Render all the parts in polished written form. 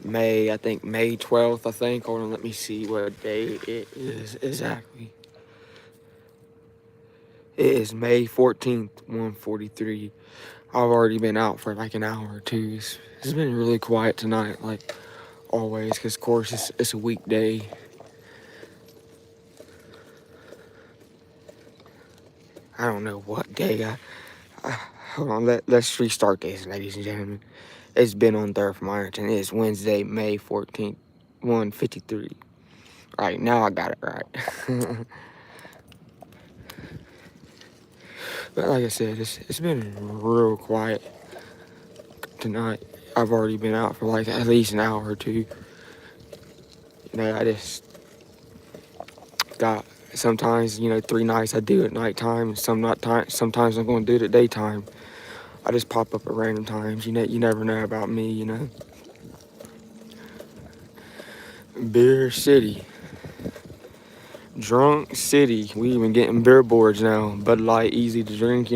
I think May 12th, I think. Hold on, let me see what day it is exactly. It is May 14th, 1:43. I've already been out for like an hour or two. It's been really quiet tonight, like always, because of course it's a weekday. I don't know what day hold on, let's restart this, ladies and gentlemen. It's been on there from Ironton. It is Wednesday, May 14th, 1:53. All right, now I got it right. But like I said, it's been real quiet tonight. I've already been out for like at least an hour or two. I just got sometimes 3 nights I do at nighttime, and sometimes I'm going to do it at daytime. I just pop up at random times. You never know about me. Beer City, Drunk City. We even getting beer boards now. Bud Light, easy to drink.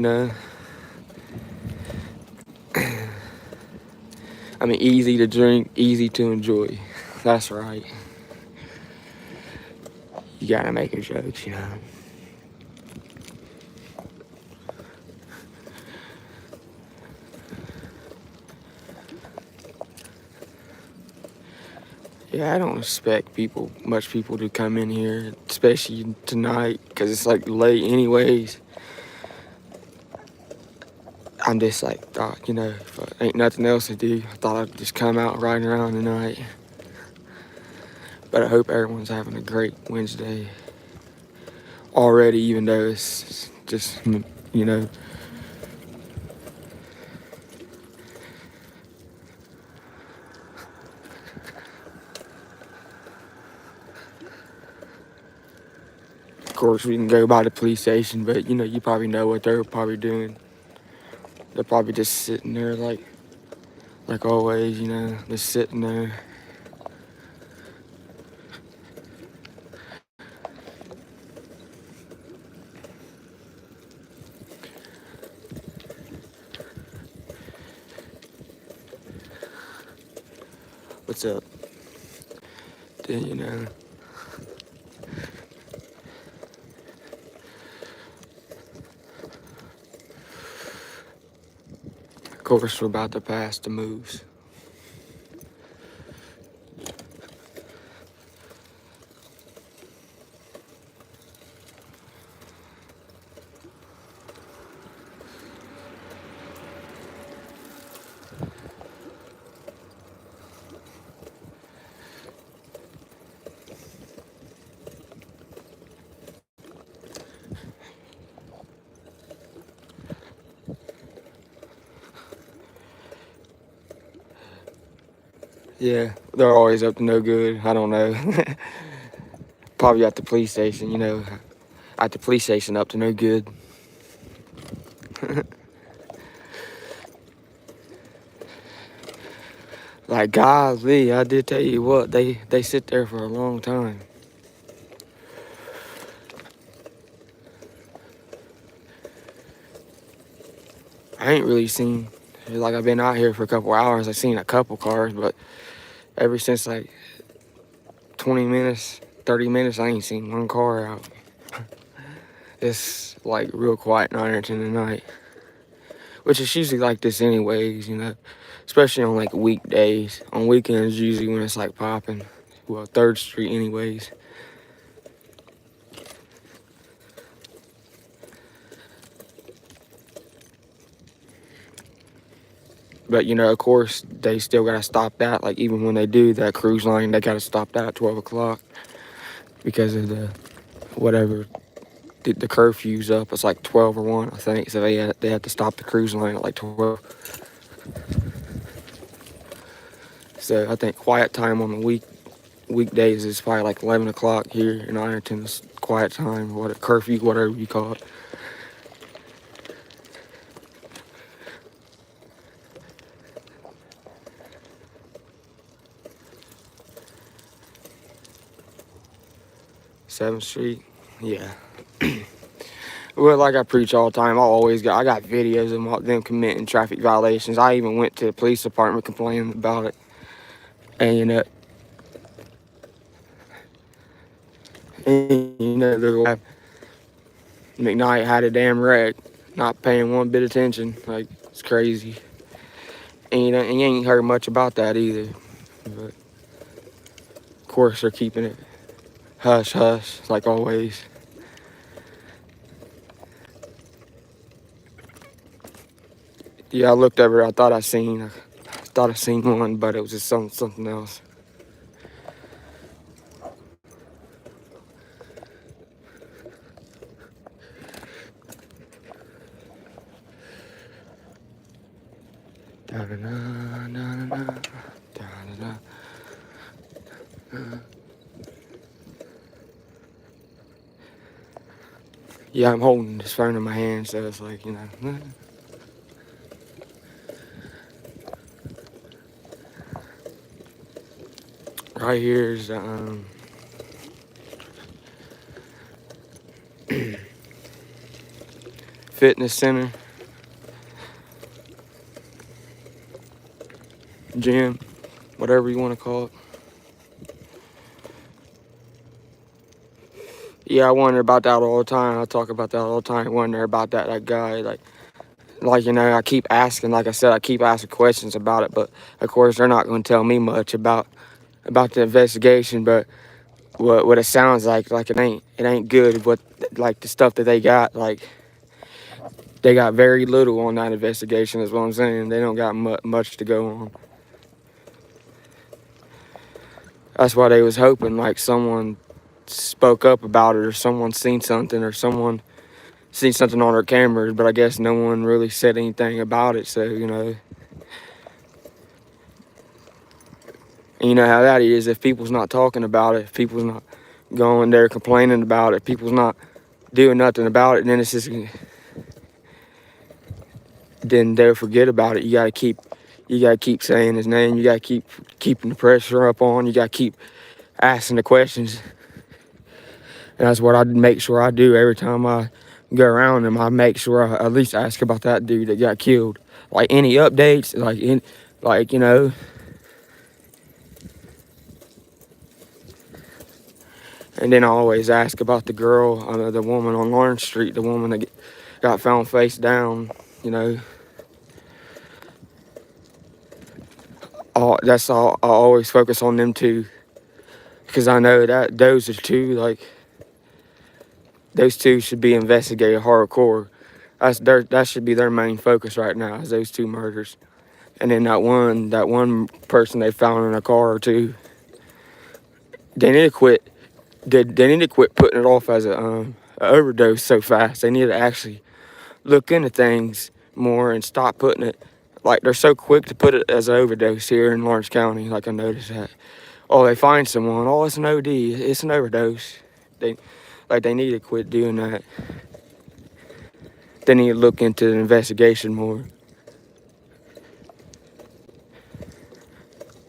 I mean, easy to drink, easy to enjoy. That's right. You gotta make your jokes. Yeah, I don't expect much people to come in here, especially tonight, because it's like late anyways. I'm just like, thought, if ain't nothing else to do, I thought I'd just come out riding around tonight. But I hope everyone's having a great Wednesday already, even though it's you know, of course we can go by the police station, but you probably know what they're probably doing. They're probably just sitting there like always, just sitting there. What's up? Then. Of course, we're about to pass the moves. Yeah, they're always up to no good. I don't know. Probably at the police station. At the police station, up to no good. Like, golly, I did tell you what, they sit there for a long time. I ain't really seen, like, I've been out here for a couple hours. I've seen a couple cars, but ever since like 20 minutes, 30 minutes, I ain't seen one car out. It's like real quiet in Ironton tonight, which is usually like this anyways. Especially on like weekdays. On weekends, usually when it's like popping. Well, 3rd Street anyways. But of course, they still gotta stop that. Like even when they do that cruise line, they gotta stop that at 12 o'clock because of the whatever the curfew's up. It's like 12 or 1, I think. So they had to stop the cruise line at like 12. So I think quiet time on the weekdays is probably like 11 o'clock here in Ironton. It's quiet time, curfew, whatever you call it. Seventh Street, yeah. Well, like I preach all the time, I got videos of them committing traffic violations. I even went to the police department complaining about it. And they're like, McKnight had a damn wreck, not paying one bit of attention. Like, it's crazy. And you ain't heard much about that either. But of course, they're keeping it hush hush, like always. Yeah, I looked over. I thought I seen one, but it was just something else. Da-da-da, da-da-da. Yeah, I'm holding this phone in my hand, so it's like, right here's fitness center, gym, whatever you want to call it. Yeah, I wonder about that all the time. I talk about that all the time. I wonder about that guy, I keep asking. Like I said, I keep asking questions about it, but of course they're not going to tell me much about the investigation. But what it sounds like it ain't good. What like the stuff that they got, like they got very little on that investigation. Is what I'm saying. They don't got much to go on. That's why they was hoping like someone spoke up about it, or someone seen something, or someone seen something on their cameras. But I guess no one really said anything about it. So and you know how that is. If people's not talking about it, if people's not going there complaining about it, people's not doing nothing about it, then it's just then they'll forget about it. You gotta keep saying his name. You gotta keep keeping the pressure up on. You gotta keep asking the questions. And that's what I make sure I do every time I go around him. I make sure I at least ask about that dude that got killed. Like any updates, And then I always ask about the girl, the woman on Lawrence Street, the woman that got found face down. You know, that's all. I always focus on them two, because I know that those are two. Like those two should be investigated hardcore. That should be their main focus right now, is those two murders. And then that one person they found in a car or two. They need to quit. They need to quit putting it off as a overdose so fast. They need to actually look into things more and stop putting it. Like they're so quick to put it as an overdose here in Lawrence County. Like I noticed that. Oh, they find someone. Oh, it's an OD. It's an overdose. They need to quit doing that. They need to look into the investigation more.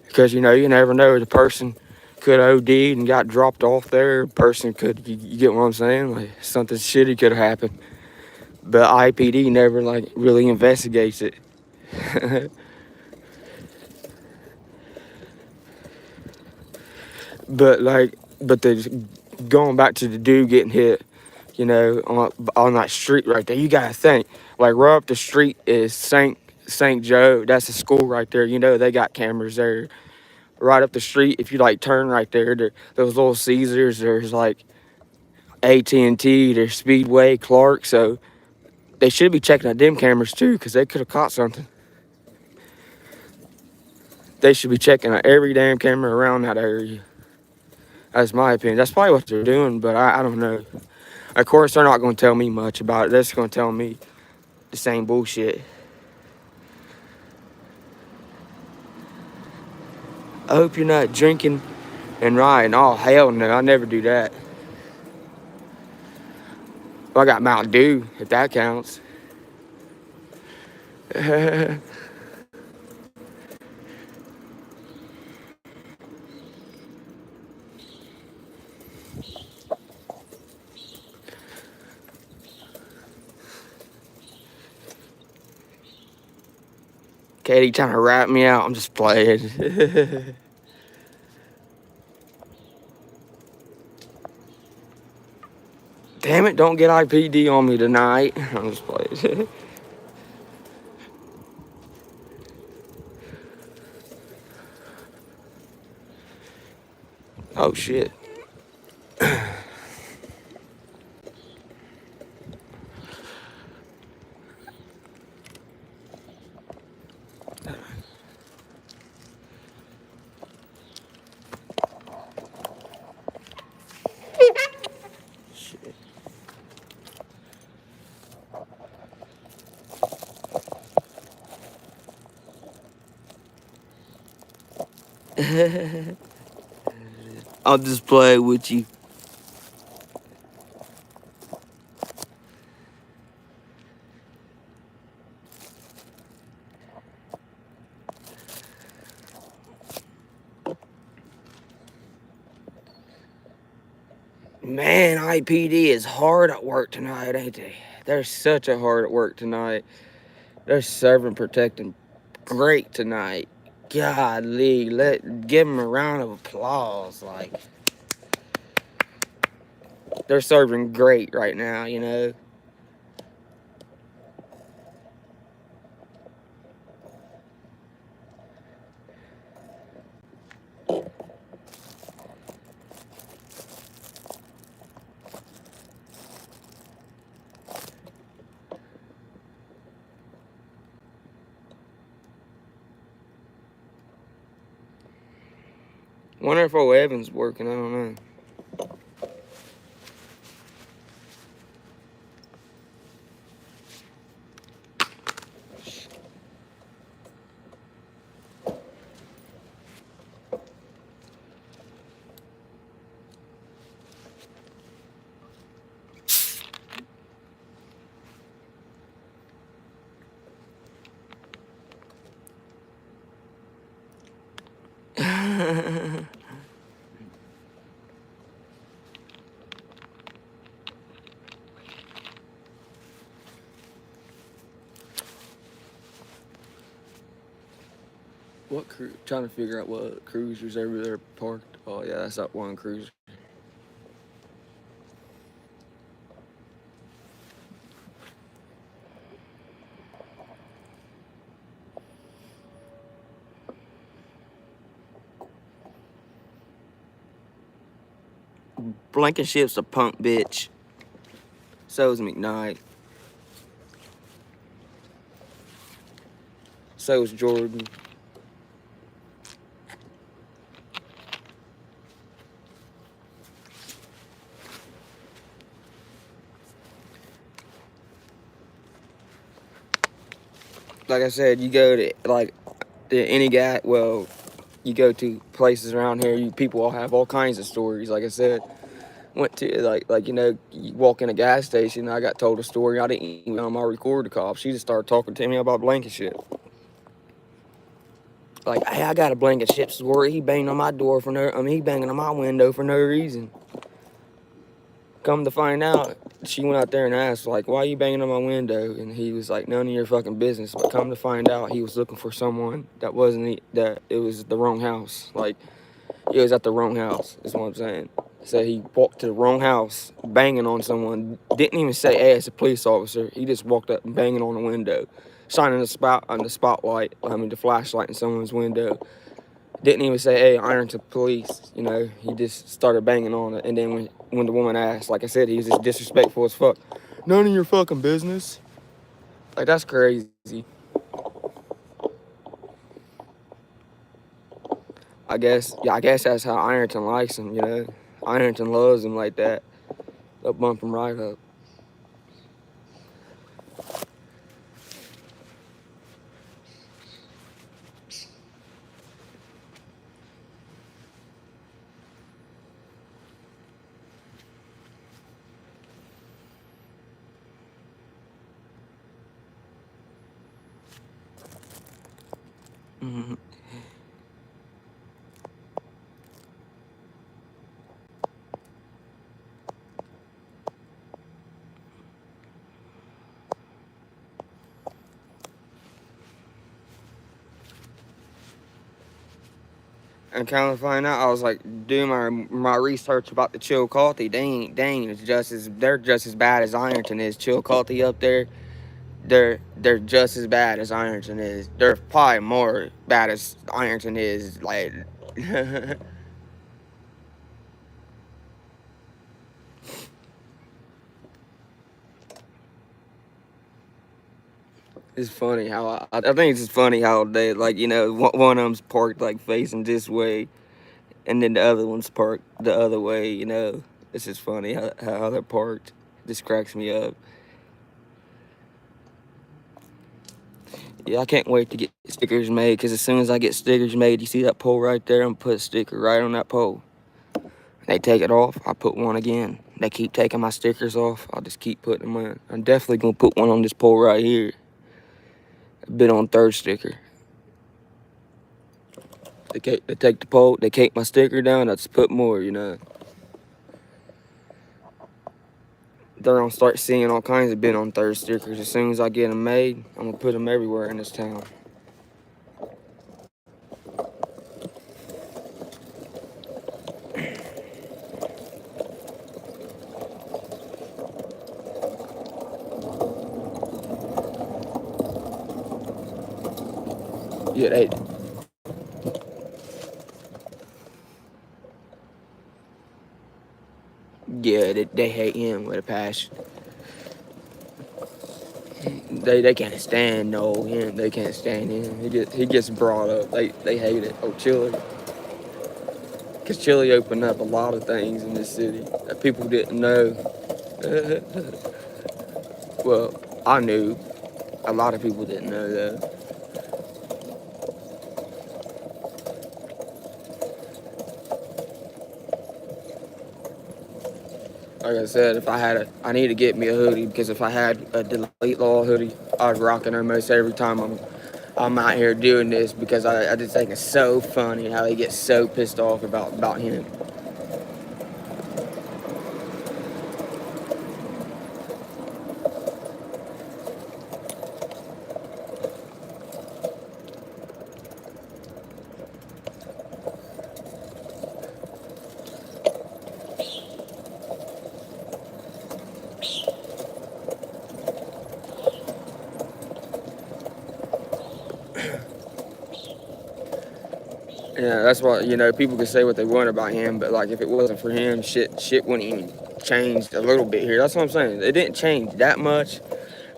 Because you never know, the person could OD'd and got dropped off there. A person could, you get what I'm saying? Like something shitty could have happened. But IPD never like really investigates it. but the going back to the dude getting hit, on that street right there, you gotta think, like right up the street is St. Joe. That's a school right there. They got cameras there. Right up the street, if you like turn right there, those little Caesars, there's like AT&T, there's Speedway, Clark. So they should be checking out them cameras too, because they could have caught something. They should be checking out every damn camera around that area. That's my opinion. That's probably what they're doing, but I don't know. Of course, they're not going to tell me much about it. They're just going to tell me the same bullshit. I hope you're not drinking and riding. Oh, hell no. I never do that. Well, I got Mountain Dew, if that counts. Katie trying to rat me out. I'm just playing. Damn it, don't get IPD on me tonight. I'm just playing. Oh, shit. Shit. I'll just play with you. Man, IPD is hard at work tonight, ain't they? They're such a hard at work tonight. They're serving protecting great tonight. Golly, give them a round of applause. Like, they're serving great right now, you know. Wonder if old Evan's working, I don't know. What trying to figure out what cruisers over there parked. Oh yeah, that's that one cruiser. Blankenship's a punk bitch. So is McKnight. So is Jordan. Like I said, you go to any guy. Well, you go to places around here. People all have all kinds of stories. Like I said, went to you know, you walk in a gas station. I got told a story. I didn't even record the cop. She just started talking to me about Blankenship. Like, hey, I got a Blankenship story. He banged on my door for no. I mean, he banging on my window for no reason. Come to find out, she went out there and asked, like, why are you banging on my window? And he was like, none of your fucking business. But come to find out, he was looking for someone that wasn't, that it was the wrong house. Like, it was at the wrong house, is what I'm saying. So he walked to the wrong house, banging on someone. Didn't even say, hey, it's a police officer. He just walked up and banging on the window, shining the spotlight, the flashlight in someone's window. Didn't even say, hey, Ironton police, you know. He just started banging on it. And then when the woman asked, like I said, he was just disrespectful as fuck. None of your fucking business. Like, that's crazy. I guess that's how Ironton likes him, you know. Ironton loves him like that. They'll bump him right up. Mm-hmm. And kind of find out, I was like doing my research about the Chillicothe. Dang, they're just as bad as Ironton is. Chillicothe up there, they're just as bad as Ironton is. They're probably more bad as Ironton is. Like, it's funny how I think it's just funny how they like one of them's parked like facing this way, and then the other one's parked the other way. It's just funny how they're parked. This cracks me up. Yeah, I can't wait to get stickers made because as soon as I get stickers made, you see that pole right there? I'm gonna put a sticker right on that pole. They take it off, I put one again. They keep taking my stickers off, I'll just keep putting them on. I'm definitely gonna put one on this pole right here. I've been on third sticker. They take the pole, they take my sticker down, I just put more. They're gonna start seeing all kinds of been on third stickers. As soon as I get them made, I'm gonna put them everywhere in this town. Yeah, they hate him with a passion. They can't stand him. They can't stand him. He gets brought up. They hate it. Oh, Chili, because Chili opened up a lot of things in this city that people didn't know. Well, I knew. A lot of people didn't know though. Like I said, I need to get me a hoodie because if I had a Delete Law hoodie, I'd rock it almost every time I'm out here doing this because I just think it's so funny how they get so pissed off about him. Yeah, that's why people can say what they want about him, but like if it wasn't for him, shit wouldn't even changed a little bit here. That's what I'm saying. It didn't change that much,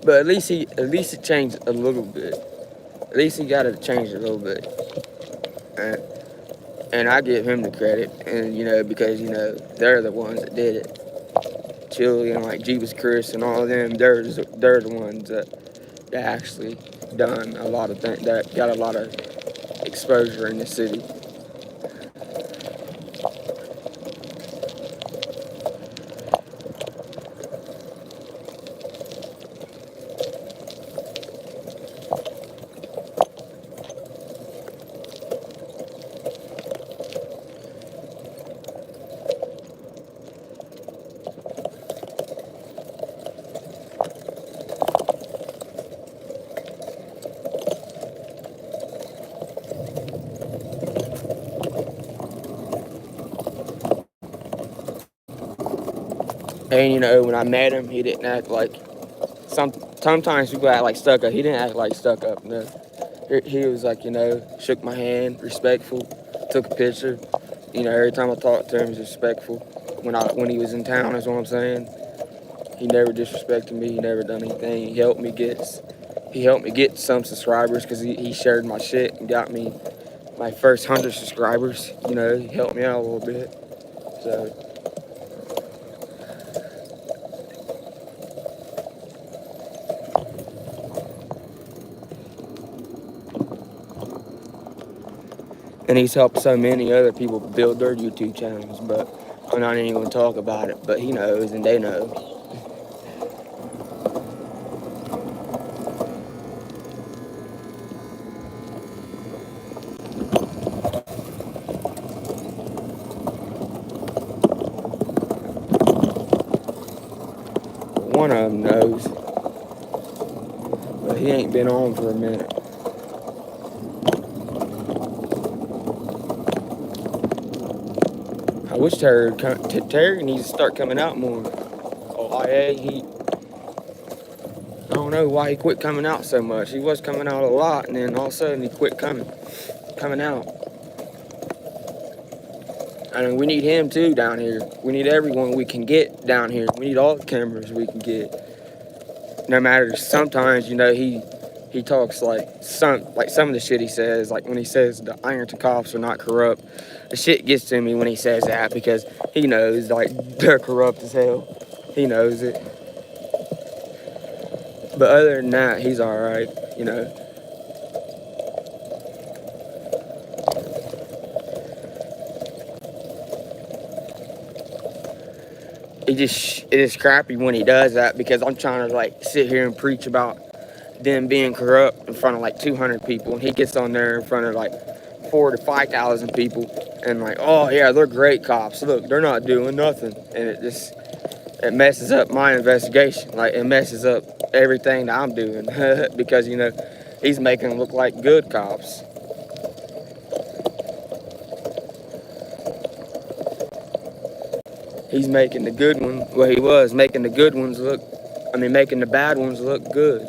but at least it changed a little bit. At least he got it changed a little bit, and, and I give him the credit, and because they're the ones that did it. Chili and like Jeebus Chris and all of them, they're the ones that actually done a lot of things that got a lot of exposure in the city. And when I met him, he didn't act like sometimes people act like stuck up. He didn't act like stuck up. No, he was like shook my hand, respectful, took a picture. Every time I talked to him, he was respectful. When he was in town, is what I'm saying. He never disrespected me. He never done anything. He helped me get some subscribers because he shared my shit and got me my first 100 subscribers. He helped me out a little bit. So. And he's helped so many other people build their YouTube channels, but I'm not even going to talk about it. But he knows, and they know. One of them knows, but he ain't been on for a minute. I wish Terry needs to start coming out more. Oh, I don't know why he quit coming out so much. He was coming out a lot, and then all of a sudden he quit coming out. I mean, we need him too down here. We need everyone we can get down here. We need all the cameras we can get. No matter, sometimes, he talks like some of the shit he says, like when he says the Ironton cops are not corrupt. The shit gets to me when he says that, because he knows, like, they're corrupt as hell. He knows it. But other than that, he's alright, It is crappy when he does that, because I'm trying to, like, sit here and preach about them being corrupt in front of like 200 people, and he gets on there in front of like 4,000 to 5,000 people, and like, oh yeah, they're great cops. Look, they're not doing nothing, and it messes up my investigation. Like, it messes up everything that I'm doing because he's making them look like good cops. He's making the good one. Well, he was making the good ones look. Making the bad ones look good.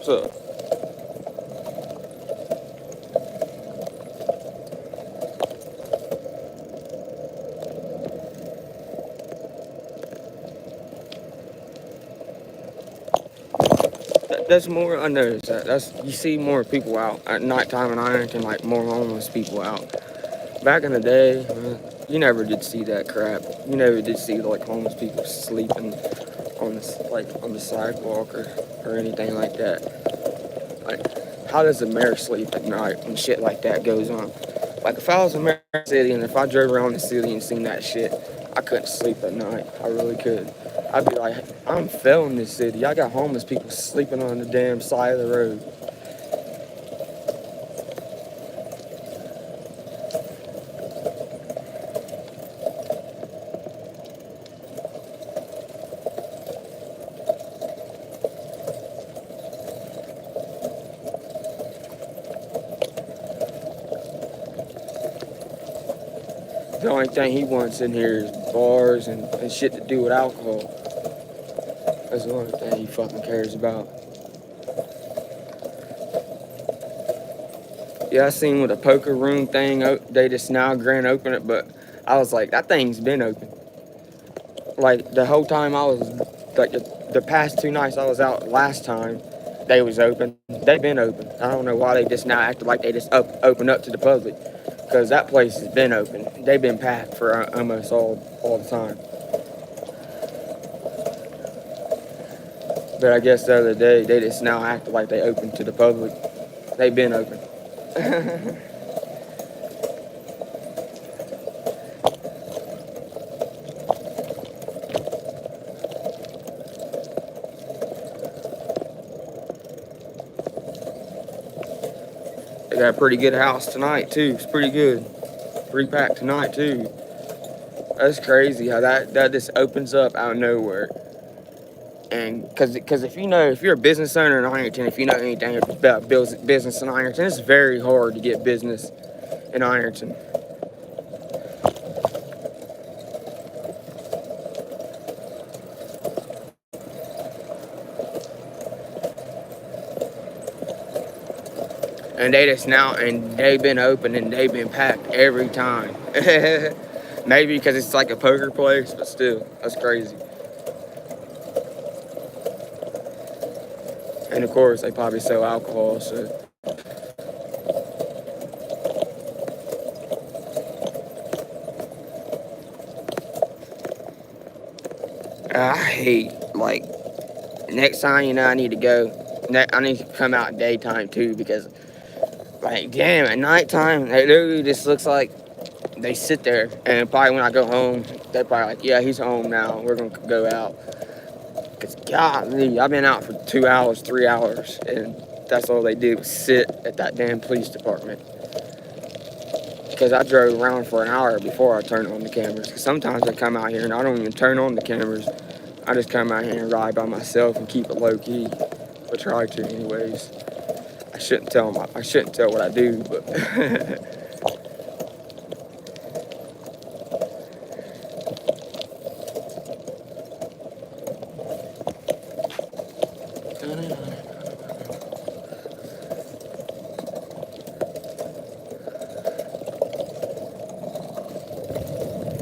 So. That's more. I noticed that. You see more people out at nighttime in Ironton, like more homeless people out. Back in the day, you never did see that crap. You never did see like homeless people sleeping on the sidewalk or anything like that. Like, how does the mayor sleep at night when shit like that goes on? Like, if I was a mayor of the city and if I drove around the city and seen that shit, I couldn't sleep at night. I really could. I'd be like, I'm failing this city. I got homeless people sleeping on the damn side of the road. The only thing he wants in here is bars and shit to do with alcohol. That's the only thing he fucking cares about. Yeah, I seen with a poker room thing, they just now grand open it, but I was like, that thing's been open. Like, the whole time I was, like, the past 2 nights I was out last time, they was open. They've been open. I don't know why they just now acted like they just open up to the public, because that place has been open. They've been packed for almost all the time. But I guess the other day, they just now acted like they open to the public. They've been open. They got a pretty good house tonight, too. It's pretty good. Pretty packed tonight, too. That's crazy how that just opens up out of nowhere. And because if you're a business owner in Ironton, if you know anything about business in Ironton, it's very hard to get business in Ironton. And they've been open and they've been packed every time. Maybe because it's like a poker place, but still, that's crazy. And of course, they probably sell alcohol, so. I hate, like, next time, I need to go. I need to come out daytime, too, because, like, damn, at nighttime, it literally just looks like they sit there, and probably when I go home, they're probably like, yeah, he's home now, we're going to go out. Because, golly, I've been out for 2 hours, 3 hours, and that's all they did was sit at that damn police department. Because I drove around for an hour before I turned on the cameras. Because sometimes I come out here and I don't even turn on the cameras. I just come out here and ride by myself and keep it low key. Or try to, anyways. I shouldn't tell what I do, but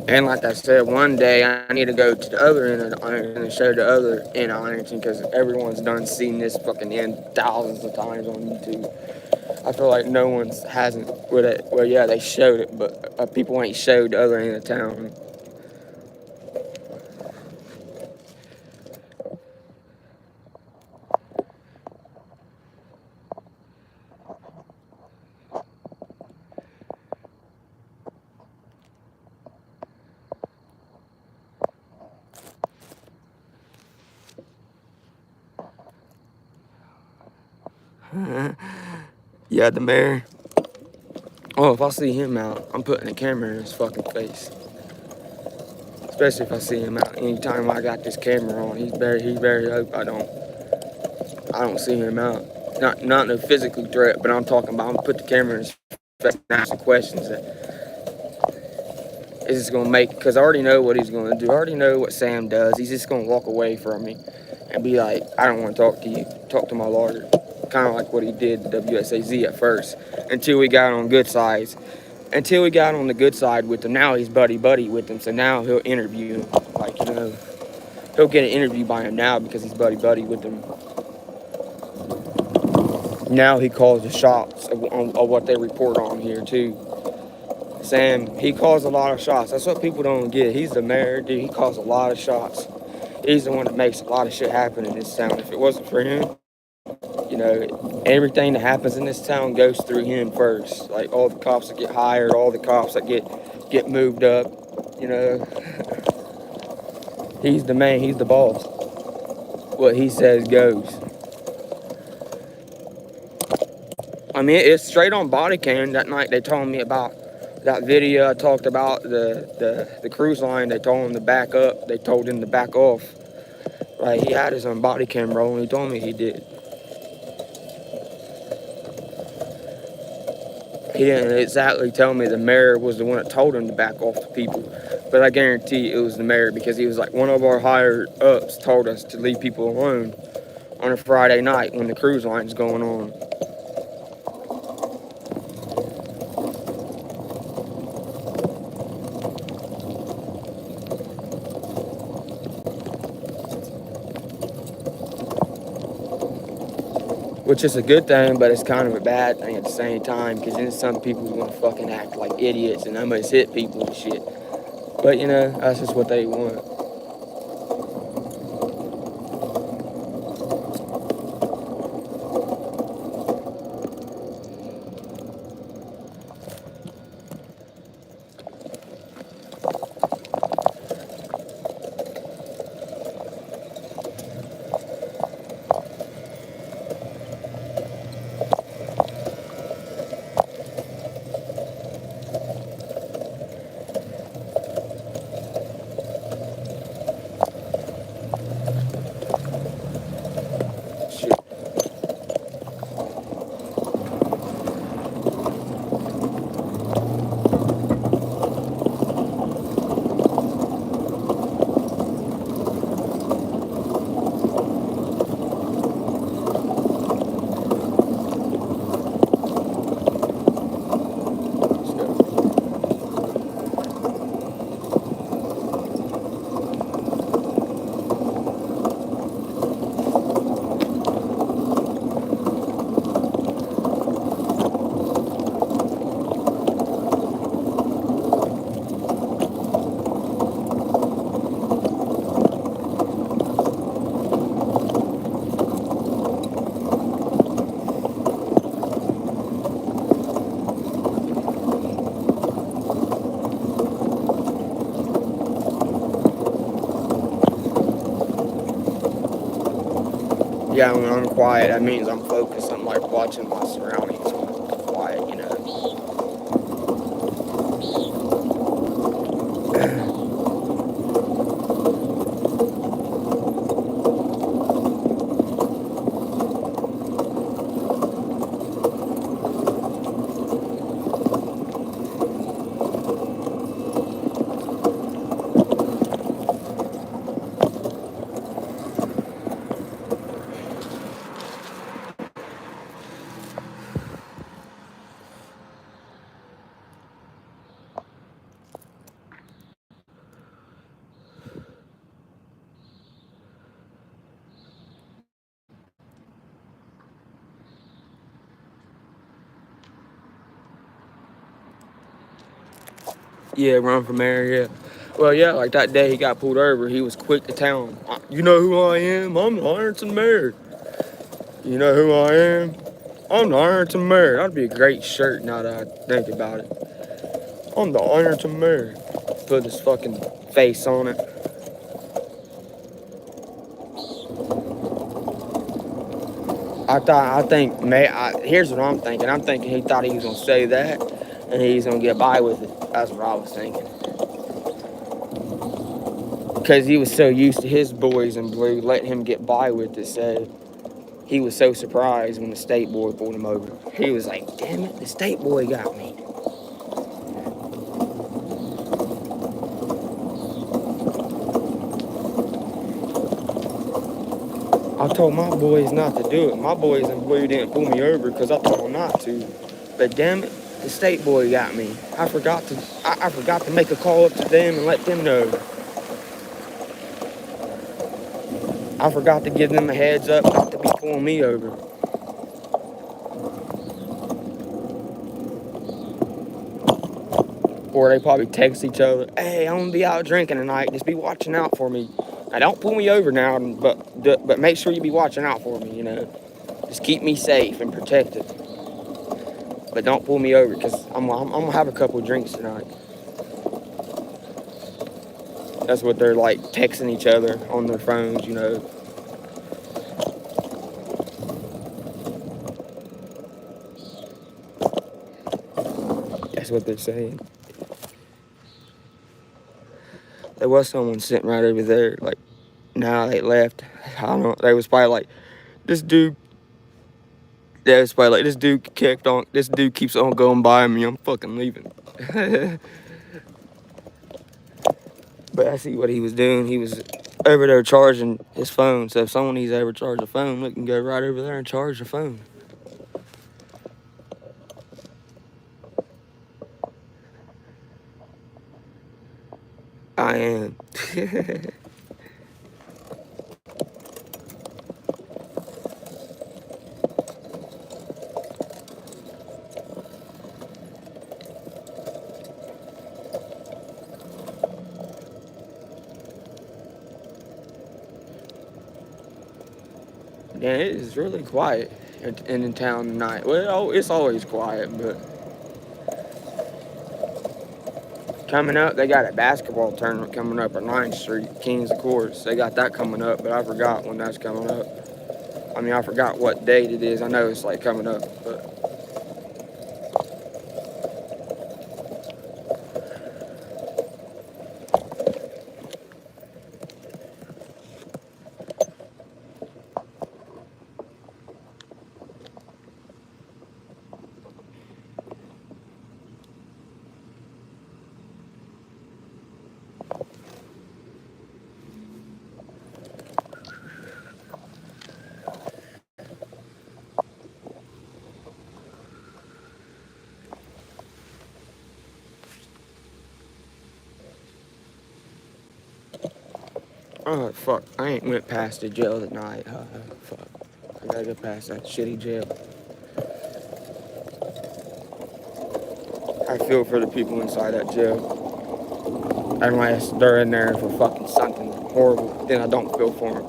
and like I said, one day I need to go to the other end of the Ironton and show the other end of Ironton because everyone's done seen this fucking end thousands of times on YouTube. I feel like no one hasn't with it. Well, yeah, they showed it, but people ain't showed the other end of town. Yeah, the mayor. Oh, if I see him out, I'm putting a camera in his fucking face. Especially if I see him out. Anytime I got this camera on, he's very hope I don't see him out. Not no physical threat, but I'm talking about I'm gonna put the camera in his face and ask the questions that is this gonna make, because I already know what he's gonna do. I already know what Sam does. He's just gonna walk away from me and be like, I don't want to talk to you. Talk to my lawyer. Kind of like what he did to WSAZ at first, until we got on good sides. Until we got on the good side with him. Now he's buddy with him, so now he'll interview him. Like, he'll get an interview by him now because he's buddy with him. Now he calls the shots of what they report on here too. Sam, he calls a lot of shots. That's what people don't get. He's the mayor, dude. He calls a lot of shots. He's the one that makes a lot of shit happen in this town. If it wasn't for him, everything that happens in this town goes through him first. Like all the cops that get hired, all the cops that get moved up, He's the man, he's the boss. What he says goes. I mean, it's straight on body cam. That night they told me about that video. I talked about the cruise line. They told him to back up. They told him to back off. Like, he had his own body cam rolling. He told me he did. He didn't exactly tell me the mayor was the one that told him to back off the people, but I guarantee it was the mayor, because he was like, one of our higher ups told us to leave people alone on a Friday night when the cruise line's going on. Which is a good thing, but it's kind of a bad thing at the same time, because then some people are going to fucking act like idiots and almost hit people and shit. But, that's just what they want. Yeah, when I'm quiet, that means I'm focused. I'm like watching my surroundings when I'm quiet, you know. Yeah, run from there, yeah. Well, yeah, like that day he got pulled over, he was quick to tell him, you know who I am? I'm the Ironton mayor. You know who I am? I'm the Ironton mayor. That'd be a great shirt now that I think about it. I'm the Ironton mayor. Put his fucking face on it. Here's what I'm thinking. I'm thinking he thought he was gonna say that, and he's gonna get by with it. That's what I was thinking. Because he was so used to his boys in blue letting him get by with it, so he was so surprised when the state boy pulled him over. He was like, damn it, the state boy got me. I told my boys not to do it. My boys in blue didn't pull me over because I told them not to. But damn it, the state boy got me. I forgot to make a call up to them and let them know. I forgot to give them a heads up not to be pulling me over. Or they probably text each other, hey, I'm gonna be out drinking tonight, just be watching out for me. Now don't pull me over now, but make sure you be watching out for me, you know. Just keep me safe and protected. But don't pull me over, because I'm gonna have a couple of drinks tonight. That's what they're like, texting each other on their phones, you know. That's what they're saying. There was someone sitting right over there, like, now they left. I don't know, they was probably like, this dude, this dude keeps on going by me, I'm fucking leaving. But I see what he was doing. He was over there charging his phone. So if someone needs to ever charge a phone, they can go right over there and charge the phone. I am. Yeah, it is really quiet in town tonight. Well, it's always quiet, but coming up, they got a basketball tournament coming up at 9th Street, Kings of Course. They got that coming up, but I forgot when that's coming up. I mean, I forgot what date it is. I know it's like coming up, but oh, fuck. I ain't went past the jail tonight. Fuck. I gotta go past that shitty jail. I feel for the people inside that jail. Unless they're in there for fucking something horrible, then I don't feel for them.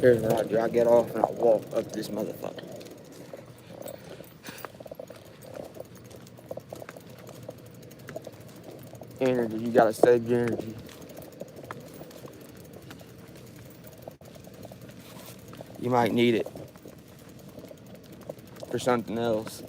Here's what I do. I get off and I walk up this motherfucker. Energy. You gotta save your energy. You might need it for something else.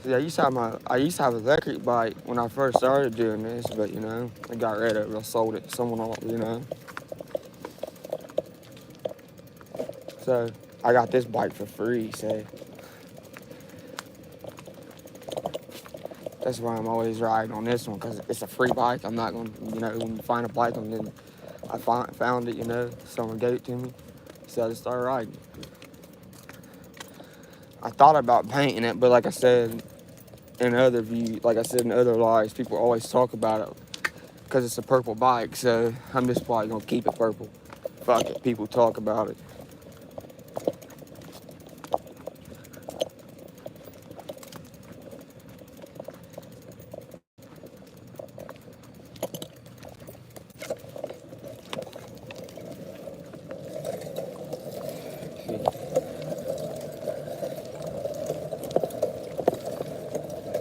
See, I used to have an electric bike when I first started doing this, but you know, I got rid of it. I sold it to someone else, you know. So I got this bike for free, so that's why I'm always riding on this one, because it's a free bike. I'm not gonna, you know, when you find a bike and then I found it, you know, someone gave it to me, so I just started riding. I thought about painting it, but like I said in other lives, people always talk about it because it's a purple bike, so I'm just probably gonna keep it purple. Fuck it, people talk about it.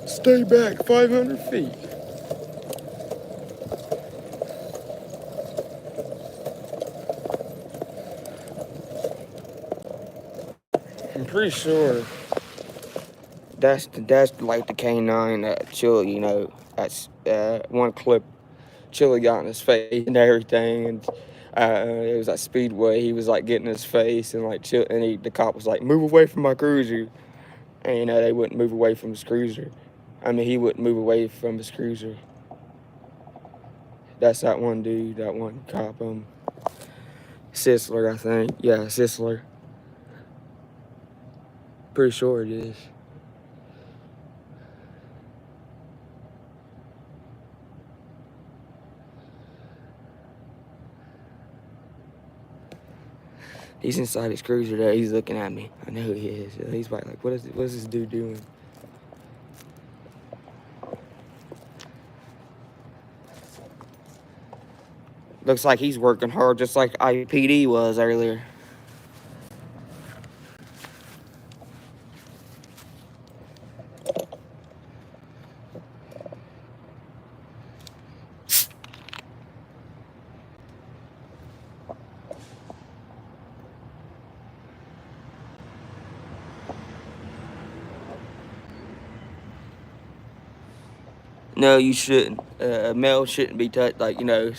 Stay back 500 feet. I'm pretty sure that's like the canine that Chili, you know, that's one clip Chili got in his face and everything, and it was at Speedway. He was like getting his face, and like the cop was like, "Move away from my cruiser," and you know they wouldn't move away from his cruiser. I mean, he wouldn't move away from his cruiser. That's that one dude, that one cop, Sisler, I think. Yeah, Sisler. Pretty sure it is. He's inside his cruiser there. He's looking at me. I know he is. He's like, what is this dude doing? Looks like he's working hard, just like IPD was earlier. No, you shouldn't. A male shouldn't be touched. Like, you know,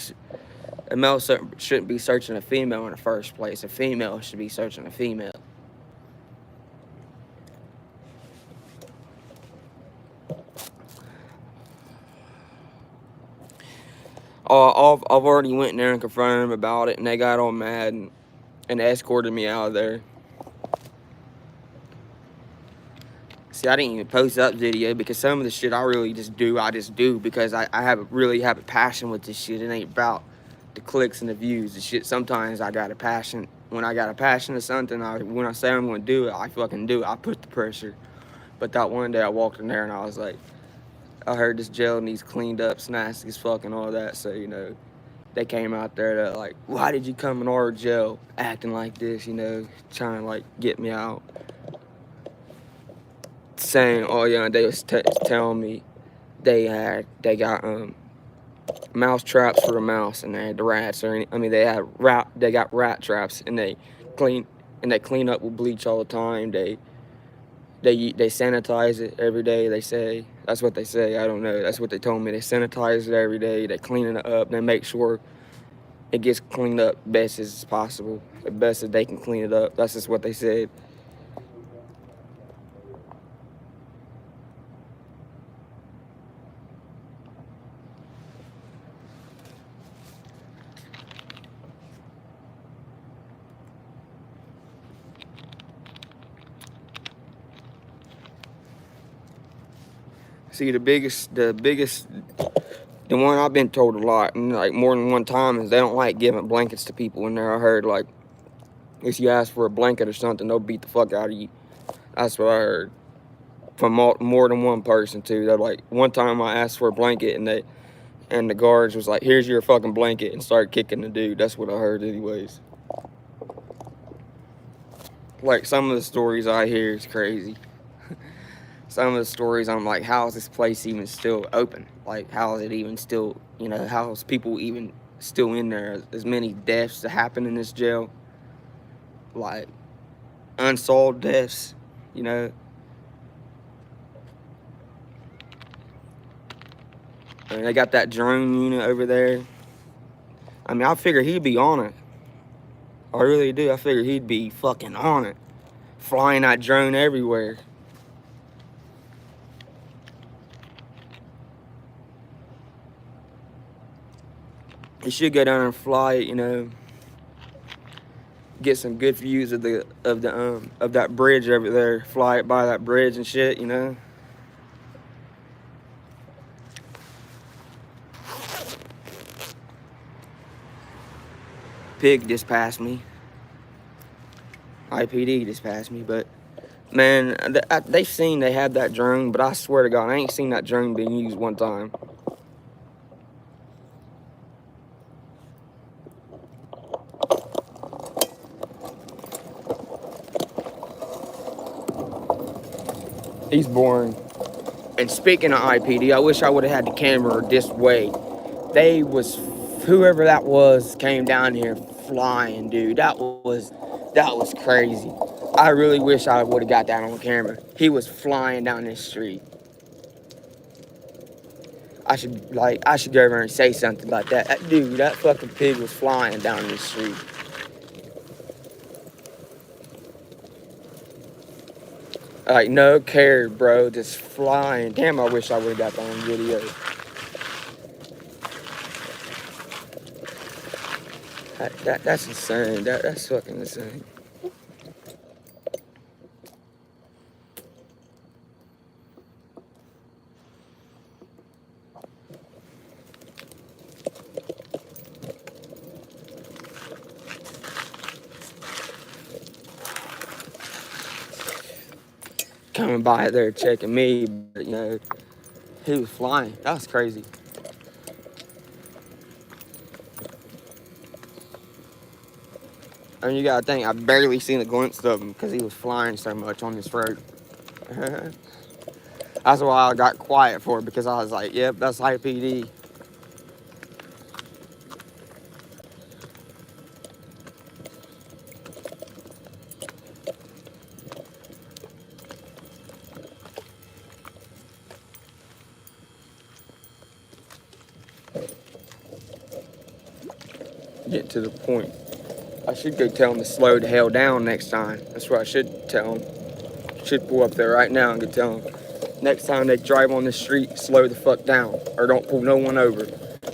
a male shouldn't be searching a female in the first place. A female should be searching a female. I've already went in there and confronted them about it, and they got all mad and escorted me out of there. See, I didn't even post that video because some of the shit I really just do because I really have a passion with this shit. It ain't about the clicks and the views. The shit, sometimes I got a passion. When I got a passion to something, when I say I'm going to do it, I fucking do it. I put the pressure. But that one day I walked in there and I was like, I heard this jail needs cleaned up, nasty as fuck and all that. So, you know, they came out there to like, why did you come in our jail acting like this, you know, trying to like get me out. Saying, oh yeah, they was telling me they got mouse traps for the mouse, and they had the rats, or they got rat traps, and they clean up with bleach all the time. They sanitize it every day. They say that's what they say. I don't know. That's what they told me. They sanitize it every day. They clean it up. They make sure it gets cleaned up best as possible, the best that they can clean it up. That's just what they said. See, the one I've been told a lot, and like more than one time, is they don't like giving blankets to people in there. I heard like, if you ask for a blanket or something, they'll beat the fuck out of you. That's what I heard from more than one person too. That like one time I asked for a blanket and the guards was like, "Here's your fucking blanket," and started kicking the dude. That's what I heard, anyways. Like some of the stories I hear is crazy. Some of the stories I'm like, how is this place even still open? Like, how is it even still, how is people even still in there? As many deaths that happen in this jail, like unsolved deaths, you know. And they got that drone unit over there. I mean, I figure he'd be on it. I really do. I figure he'd be fucking on it, flying that drone everywhere. He should go down and fly it, get some good views of that bridge over there. Fly it by that bridge and shit. Pig just passed me. IPD just passed me, but man, they seen they had that drone, but I swear to God, I ain't seen that drone being used one time. He's boring. And speaking of IPD, I wish I would have had the camera this way. Whoever that was came down here flying, dude. That was crazy. I really wish I would have got that on camera. He was flying down this street. I should go over and say something about that. That fucking pig was flying down this street. Like, no care, bro, just flying. Damn, I wish I would have got that on video. That's insane. That's fucking insane. Coming by there checking me, but, he was flying. That was crazy. I mean, you gotta think, I barely seen a glimpse of him because he was flying so much on this road. That's why I got quiet for it, because I was like, yep, that's IPD. Get to the point. I should go tell him to slow the hell down next time. That's what I should tell him. Should pull up there right now and go tell him. Next time they drive on the street, slow the fuck down. Or don't pull no one over.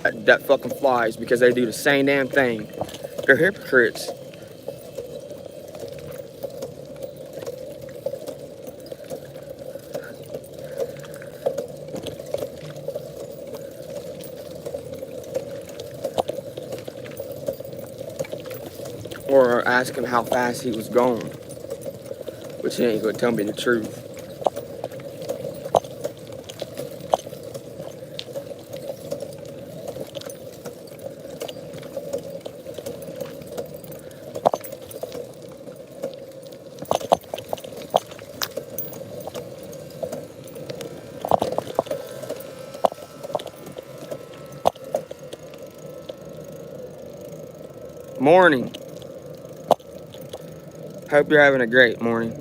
That fucking flies, because they do the same damn thing. They're hypocrites. Or ask him how fast he was going, which he ain't gonna tell me the truth. Morning. Hope you're having a great morning.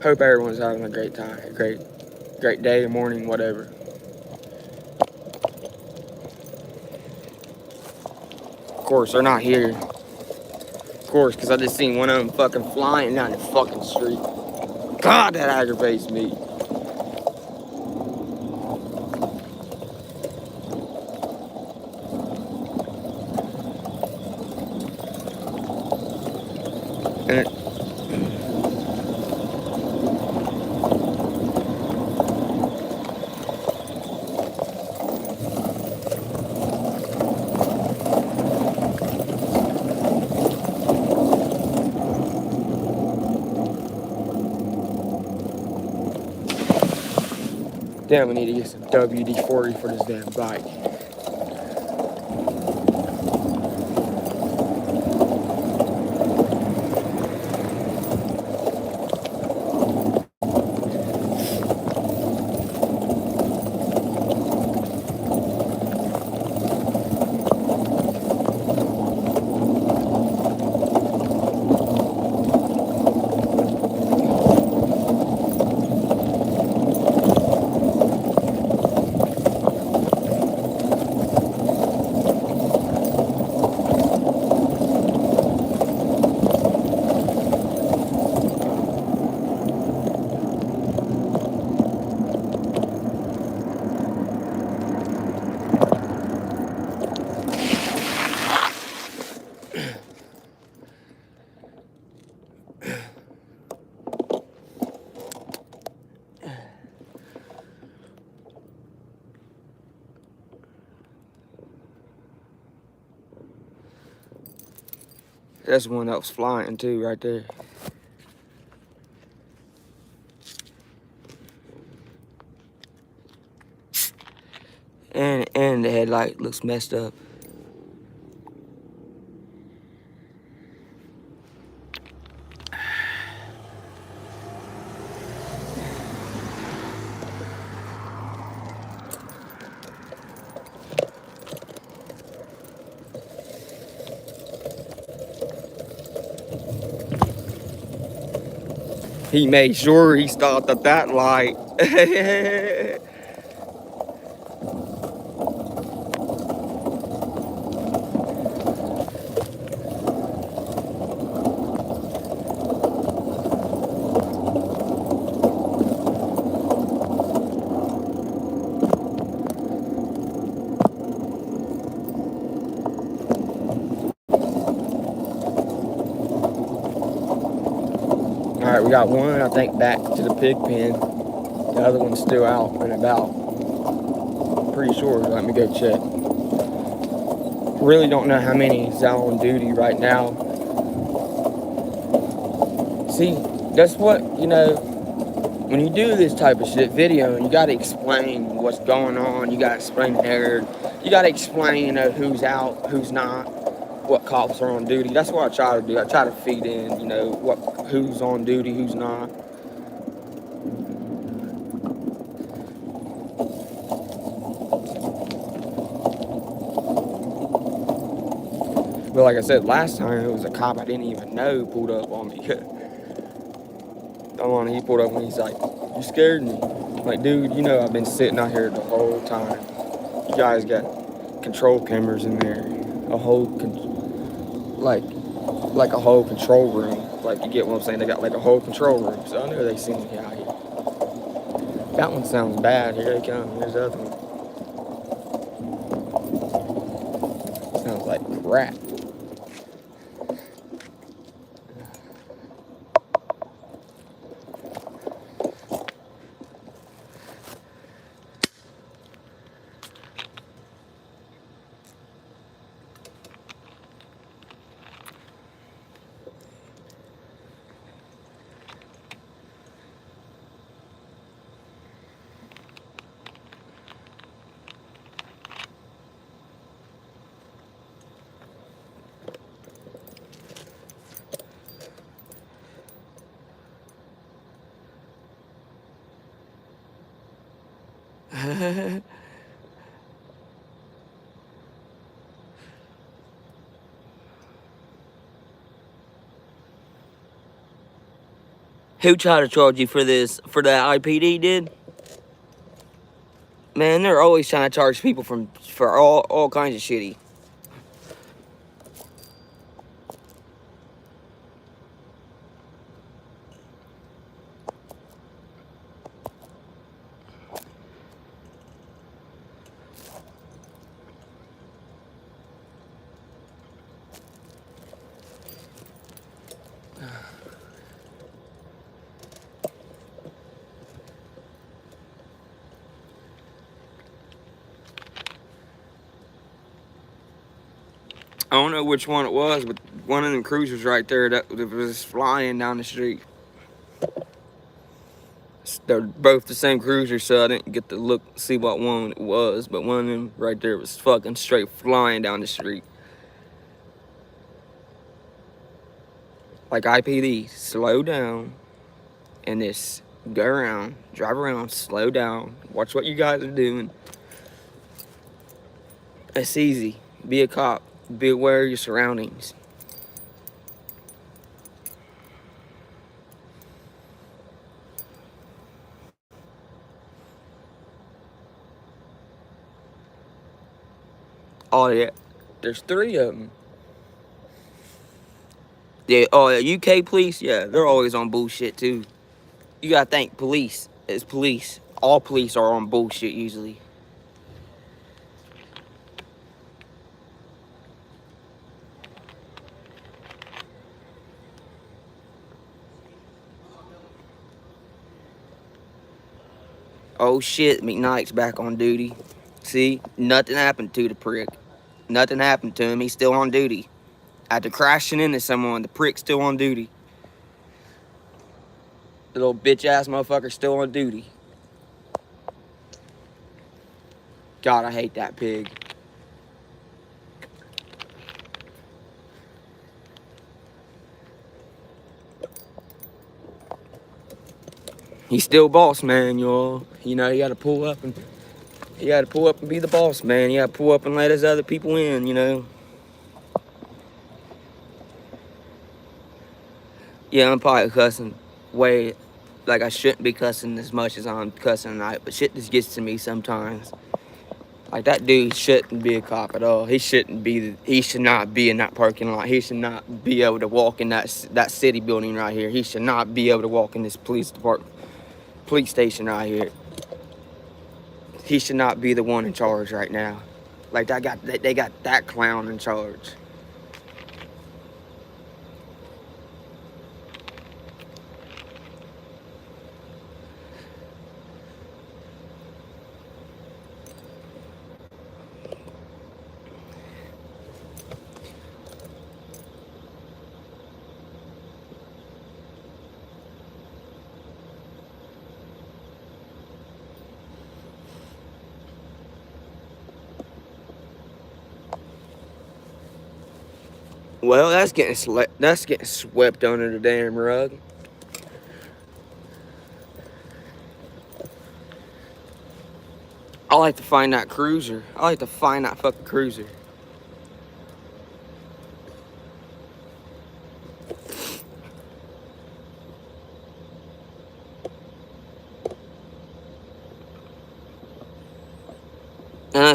Hope everyone's having a great time, a great day, morning, whatever. Of course, they're not here. Of course, because I just seen one of them fucking flying down the fucking street. God, that aggravates me. And Damn, we need to get some WD-40 for this damn bike. That's one that was flying too, right there. And the headlight looks messed up. He made sure he stopped at that light. All right, we got one, I think, back to the pig pen. The other one's still out and about. Pretty sure. Let me go check. Really don't know how many is out on duty right now. See, that's what, you know, when you do this type of shit, video, you got to explain what's going on. You got to explain the narrative. You got to explain, you know, who's out, who's not, what cops are on duty. That's what I try to do. I try to feed in, you know, who's on duty, who's not. But like I said, last time it was a cop I didn't even know pulled up on me. He pulled up and he's like, "You scared me." I'm like, dude, you know I've been sitting out here the whole time. You guys got control cameras in there, a whole like a whole control room. Like, you get what I'm saying? They got like a whole control room. So I know they seen me out here. That one sounds bad. Here they come. Here's the other one. Sounds like crap. Who tried to charge you for this, for that IPD did? Man, they're always trying to charge people for all kinds of shitty. I don't know which one it was, but one of them cruisers right there that was flying down the street. They're both the same cruiser, so I didn't get to see what one it was. But one of them right there was fucking straight flying down the street. Like IPD, slow down, and just go around, drive around, slow down, watch what you guys are doing. It's easy. Be a cop. Be aware of your surroundings. Oh yeah, there's 3 of them. Yeah. Oh, yeah, UK police. Yeah, they're always on bullshit too. You gotta think police is police. All police are on bullshit usually. Oh shit, McKnight's back on duty. See, nothing happened to the prick. Nothing happened to him. He's still on duty. After crashing into someone, the prick's still on duty. The little bitch ass motherfucker's still on duty. God, I hate that pig. He's still boss man, y'all. You know, you gotta pull up and be the boss man. You gotta pull up and let his other people in, you know. Yeah, I'm probably cussing way like I shouldn't be cussing as much as I'm cussing tonight, but shit just gets to me sometimes. Like that dude shouldn't be a cop at all. He should not be in that parking lot. He should not be able to walk in that city building right here. He should not be able to walk in this police station right here. He should not be the one in charge right now. Like they got that clown in charge. Well, that's getting swept under the damn rug. I like to find that cruiser. I like to find that fucking cruiser.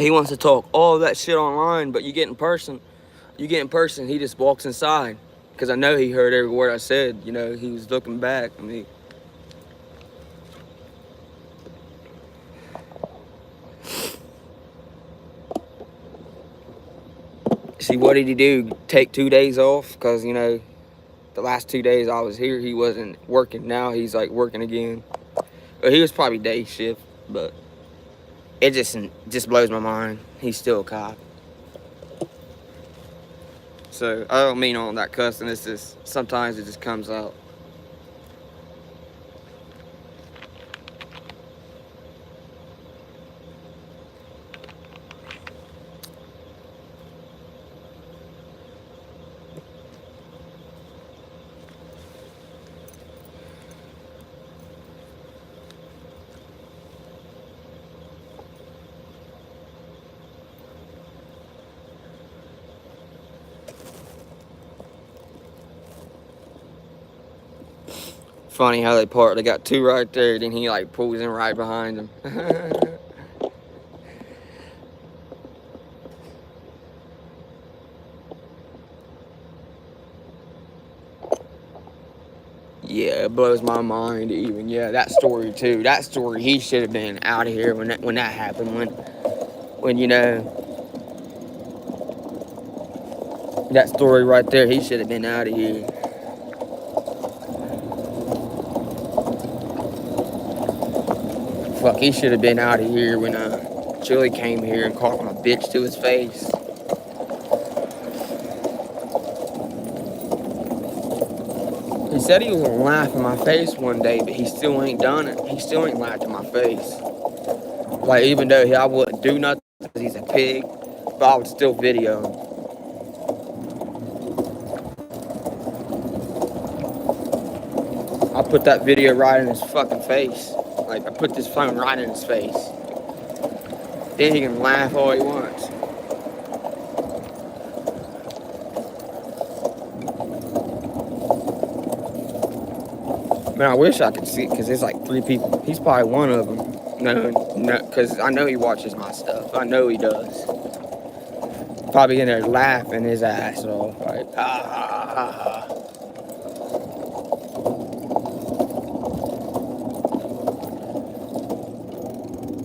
He wants to talk all that shit online, but you get in person, he just walks inside. Because I know he heard every word I said. You know, he was looking back. I mean, see, what did he do? Take 2 days off? Because, you know, the last 2 days I was here, he wasn't working. Now he's, like, working again. Well, he was probably day shift, but it just blows my mind. He's still a cop. So, I don't mean all that cussing. It's just, sometimes it just comes out. Funny how they part. They got 2 right there, then he like pulls in right behind them. Yeah, it blows my mind even. Yeah, that story too. That story, he should have been out of here when that happened. When you know, that story right there, he should have been out of here. Fuck, he should have been out of here when Chili came here and called him a bitch to his face. He said he was gonna laugh in my face one day, but he still ain't done it. He still ain't laughed in my face. Like, even though I wouldn't do nothing because he's a pig, but I would still video him. I put that video right in his fucking face. Like, I put this phone right in his face. Then he can laugh all he wants. Man, I wish I could see it, because there's like 3 people. He's probably one of them. No, because I know he watches my stuff. I know he does. Probably in there laughing his ass off. Like, ha ha ha ha.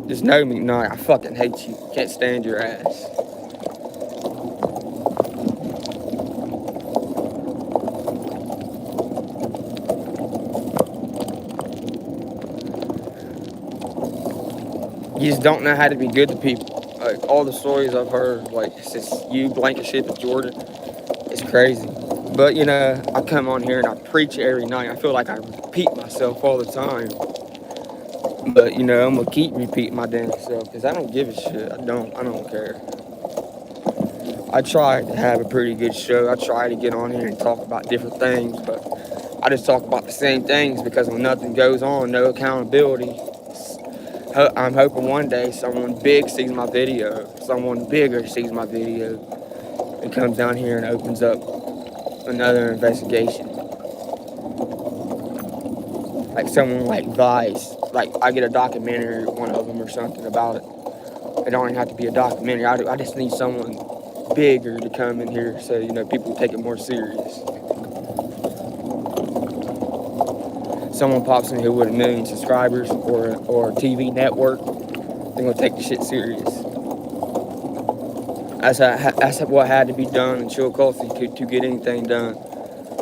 Just know me, no, I fucking hate you. Can't stand your ass. You just don't know how to be good to people. Like, all the stories I've heard, like, since you blanket ship at Jordan, it's crazy. But, you know, I come on here and I preach every night. I feel like I repeat myself all the time. But, you know, I'm going to keep repeating my damn self because I don't give a shit. I don't care. I try to have a pretty good show. I try to get on here and talk about different things, but I just talk about the same things because when nothing goes on, no accountability. I'm hoping one day someone big sees my video, someone bigger sees my video, and comes down here and opens up another investigation. Like someone like Vice, like I get a documentary, one of them or something about it. It don't even have to be a documentary. I just need someone bigger to come in here so, you know, people take it more serious. Someone pops in here with 1 million subscribers or a TV network, they're gonna take the shit serious. That's what had to be done in Chillicothe to get anything done.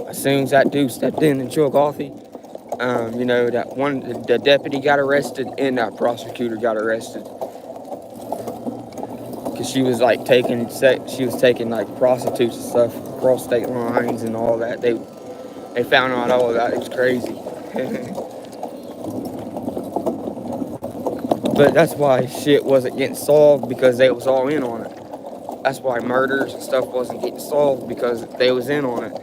As soon as that dude stepped in Chillicothe, you know, the deputy got arrested and that prosecutor got arrested. Cause she was like taking like prostitutes and stuff across state lines and all that. They found out all of that. It was crazy. But that's why shit wasn't getting solved, because they was all in on it. That's why murders and stuff wasn't getting solved, because they was in on it.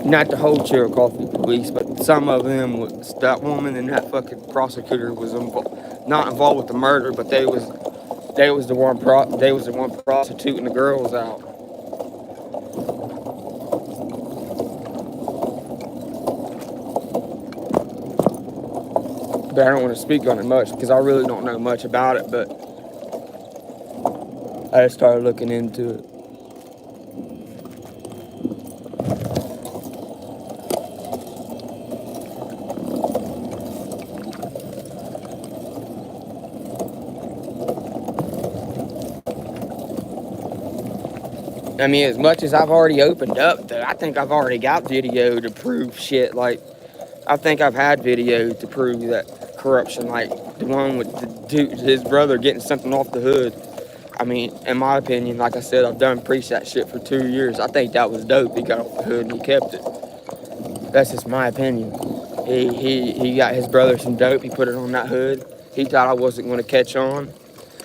Not the whole Chillicothe police, but some of them. That woman and that fucking prosecutor was not involved with the murder, but they was the one prostituting the girls out. But I don't want to speak on it much because I really don't know much about it, but I just started looking into it. I mean, as much as I've already opened up, though, I think I've already got video to prove shit. Like, I think I've had video to prove that corruption, like the one with the dude, his brother getting something off the hood. I mean, in my opinion, like I said, I've done preached that shit for 2 years. I think that was dope. He got off the hood and he kept it. That's just my opinion. He got his brother some dope. He put it on that hood. He thought I wasn't going to catch on.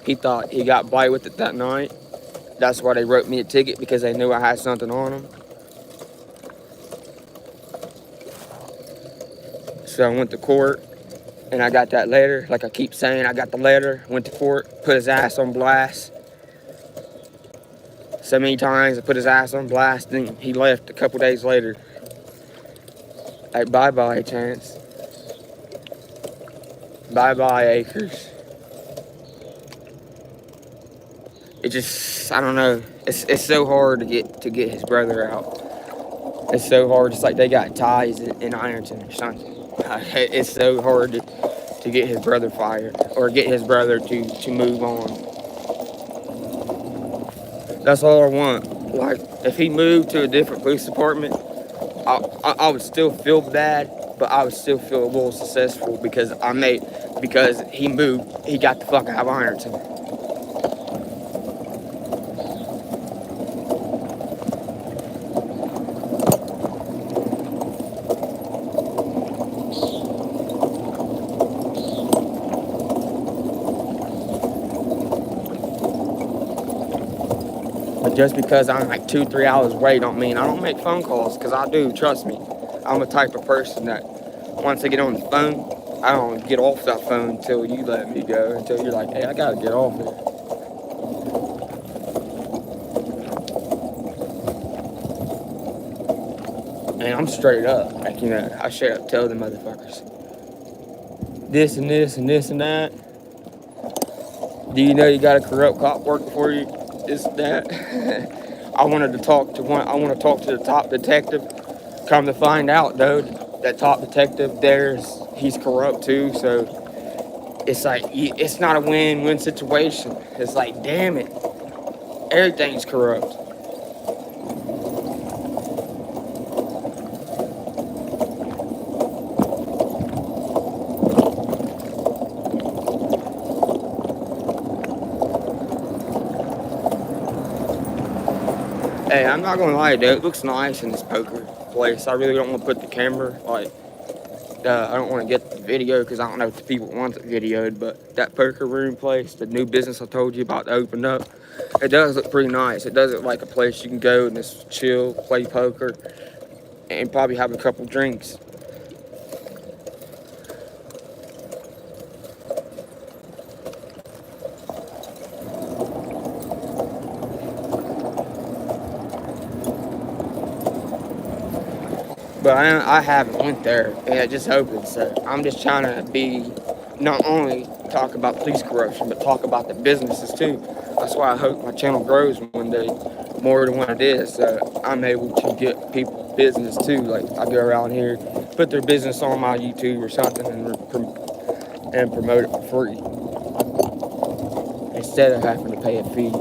He thought he got by with it that night. That's why they wrote me a ticket, because they knew I had something on him. So I went to court, and I got that letter. Like I keep saying, I got the letter, went to court, put his ass on blast. So many times I put his ass on blast, and he left a couple days later. Like, bye-bye, Chance. Bye-bye, Acres. It just, I don't know. It's so hard to get his brother out. It's so hard. It's like they got ties in Ironton or something. It's so hard to get his brother fired or get his brother to move on. That's all I want. Like, if he moved to a different police department, I would still feel bad, but I would still feel a little successful because he moved. He got the fuck out of Ironton. just because I'm like 2-3 hours away don't mean I don't make phone calls, because I do, trust me. I'm a type of person that once I get on the phone, I don't get off that phone until you let me go, until you're like, hey, I gotta get off it. And I'm straight up, like, you know, I straight up tell the motherfuckers this and this and this and that. Do you know you got a corrupt cop working for you? This and that. I want to talk to the top detective. Come to find out, though, that top detective he's corrupt too. So it's like, it's not a win-win situation. It's like, damn it, everything's corrupt. Hey, I'm not gonna lie, dude. It looks nice in this poker place. I really don't want to put the camera, like, I don't want to get the video because I don't know if the people want it videoed, but that poker room place, the new business I told you about to open up, it does look pretty nice. It does look like a place you can go and just chill, play poker, and probably have a couple drinks. But I haven't went there, and it just opened, so I'm just trying to be, not only talk about police corruption, but talk about the businesses too. That's why I hope my channel grows one day more than what it is, so I'm able to get people business too. Like, I go around here, put their business on my YouTube or something, and promote it for free instead of having to pay a fee.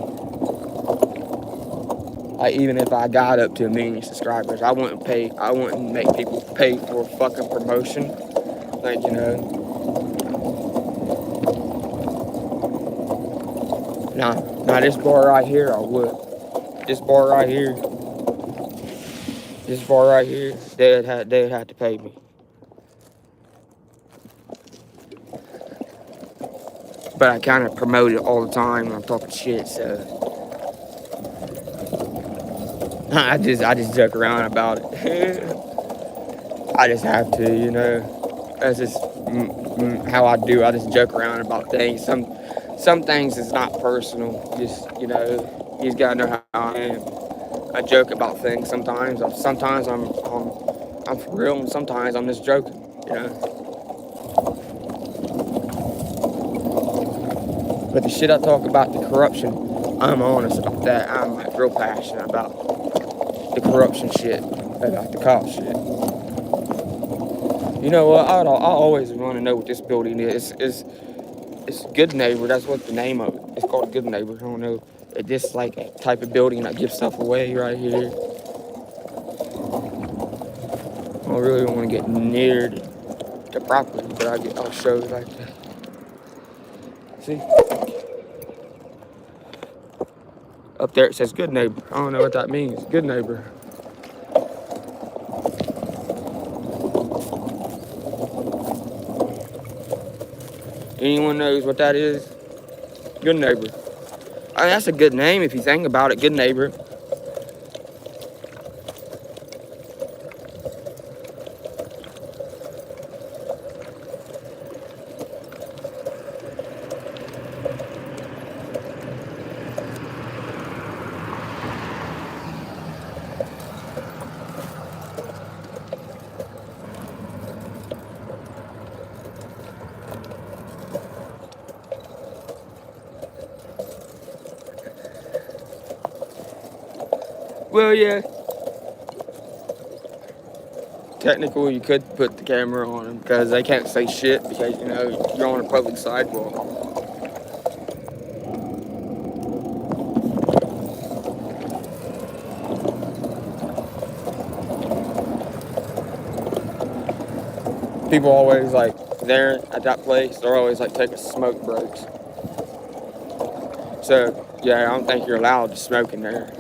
Like, even if I got up to 1 million subscribers, I wouldn't make people pay for fucking promotion. Like, you know. Nah, this bar right here, I would. This bar right here, they'd have to pay me. But I kind of promote it all the time when I'm talking shit, so. I just joke around about it. I just have to, you know. That's just how I do. I just joke around about things. Some things is not personal. Just, you know, you just gotta know how I am. I joke about things sometimes. Sometimes I'm for real, and sometimes I'm just joking. You know. But the shit I talk about, the corruption, I'm honest about that. I'm like real passionate about the corruption shit, about the cop shit. You know what? I always want to know what this building is. It's Good Neighbor. That's what the name of it. It's called Good Neighbor. I don't know. It's just like a type of building that gives stuff away right here. I really don't want to get near the property, but I'll show you like that. See? Up there it says Good Neighbor. I don't know what that means. Good Neighbor. Anyone knows what that is? Good Neighbor. I mean, that's a good name if you think about it. Good Neighbor. Well, yeah. Technically, you could put the camera on them because they can't say shit because, you know, you're on a public sidewalk. People always, like, there at that place, they're always, like, taking smoke breaks. So, yeah, I don't think you're allowed to smoke in there.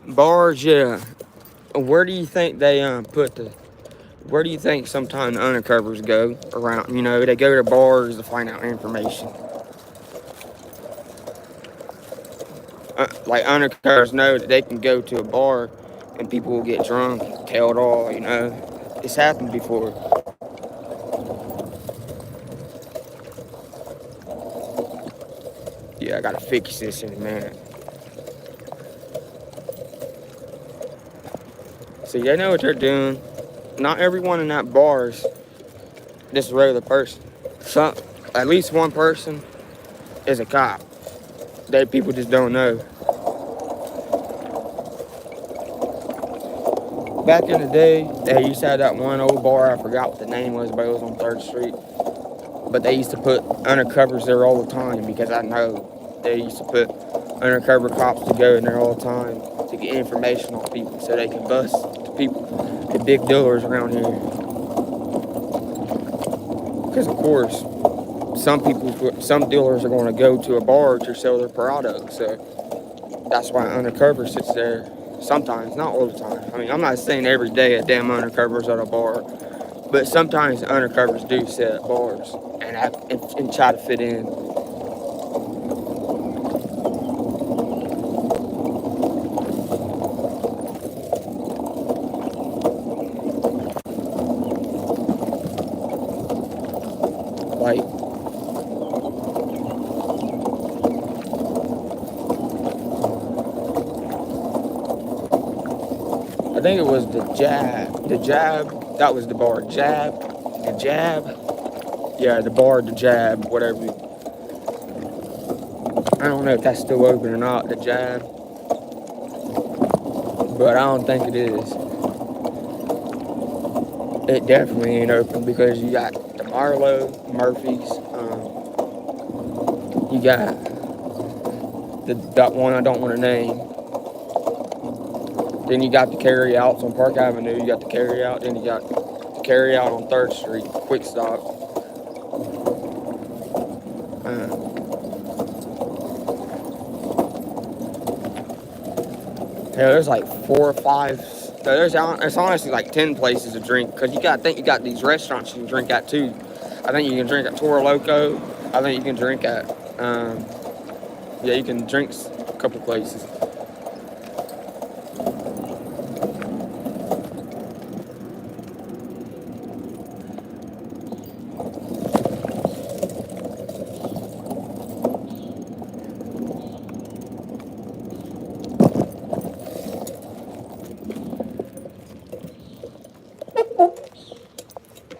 Bars, yeah. Where do you think they put the? Where do you think sometimes undercovers go around? You know, they go to bars to find out information. Like undercovers know that they can go to a bar and people will get drunk, tell it all. You know, it's happened before. Yeah, I gotta fix this in a minute. See, they know what they're doing. Not everyone in that bar is just a regular person. Some, at least one person is a cop. They people just don't know. Back in the day, they used to have that one old bar. I forgot what the name was, but it was on 3rd Street. But they used to put undercovers there all the time because I know they used to put undercover cops to go in there all the time to get information on people so they can bust the people, the big dealers around here. Because of course, some dealers are going to go to a bar to sell their products. So that's why undercover sits there sometimes, not all the time. I mean, I'm not saying every day a damn undercover's at a bar, but sometimes undercovers do sit at bars and try to fit in. Like, I think it was the Jab. The Jab, that was the bar. Jab, the Jab. Yeah, the bar, the Jab, whatever. I don't know if that's still open or not, the Jab. But I don't think it is. It definitely ain't open because you got the Marlowe, Murphy's. You got that one I don't want to name. Then you got the carry outs on Park Avenue. You got the carry out. Then you got the carry out on 3rd Street. Quick stop. Yeah, there's like 4 or 5. There's honestly like 10 places to drink because I think you got these restaurants you can drink at too. I think you can drink at Toro Loco. I think you can drink at yeah, you can drink a couple places.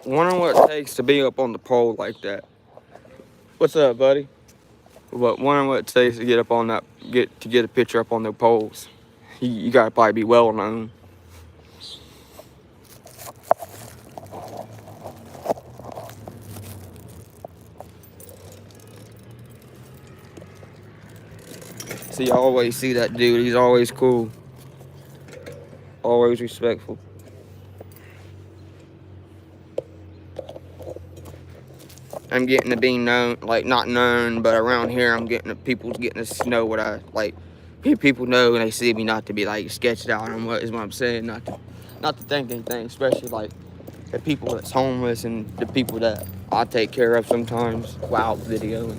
Wondering what it takes to be up on the pole like that. What's up, buddy? But wondering what it takes to get up on that, get a picture up on the poles. You gotta probably be well known. See, I always see that dude. He's always cool, always respectful. I'm getting to be known, like not known, but around here, people's getting to know what I like. People know when they see me not to be like sketched out on what I'm saying, not to think anything, especially like the people that's homeless and the people that I take care of sometimes while videoing.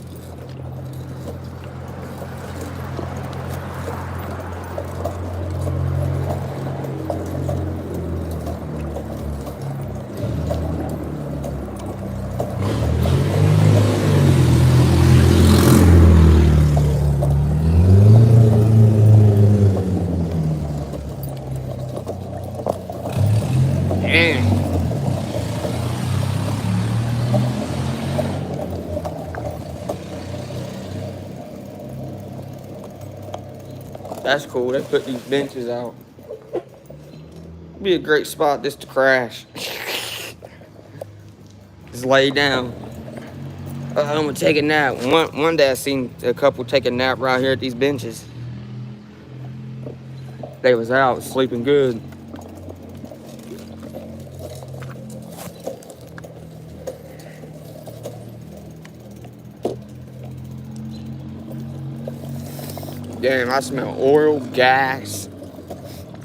That's cool. They put these benches out. Be a great spot just to crash. Just lay down. I'm gonna take a nap. One day I seen a couple take a nap right here at these benches. They was out sleeping good. Damn, I smell oil, gas,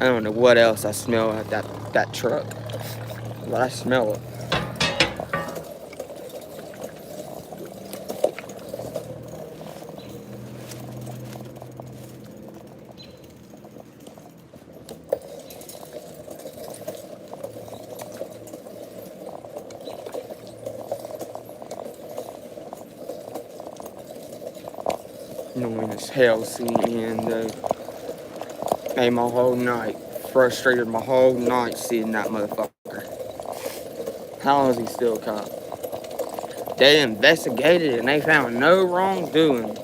I don't know what else I smell at that truck, but I smell it. Annoying as hell seeing in though. Made my whole night. Frustrated my whole night seeing that motherfucker. How is he still a cop? They investigated and they found no wrongdoing.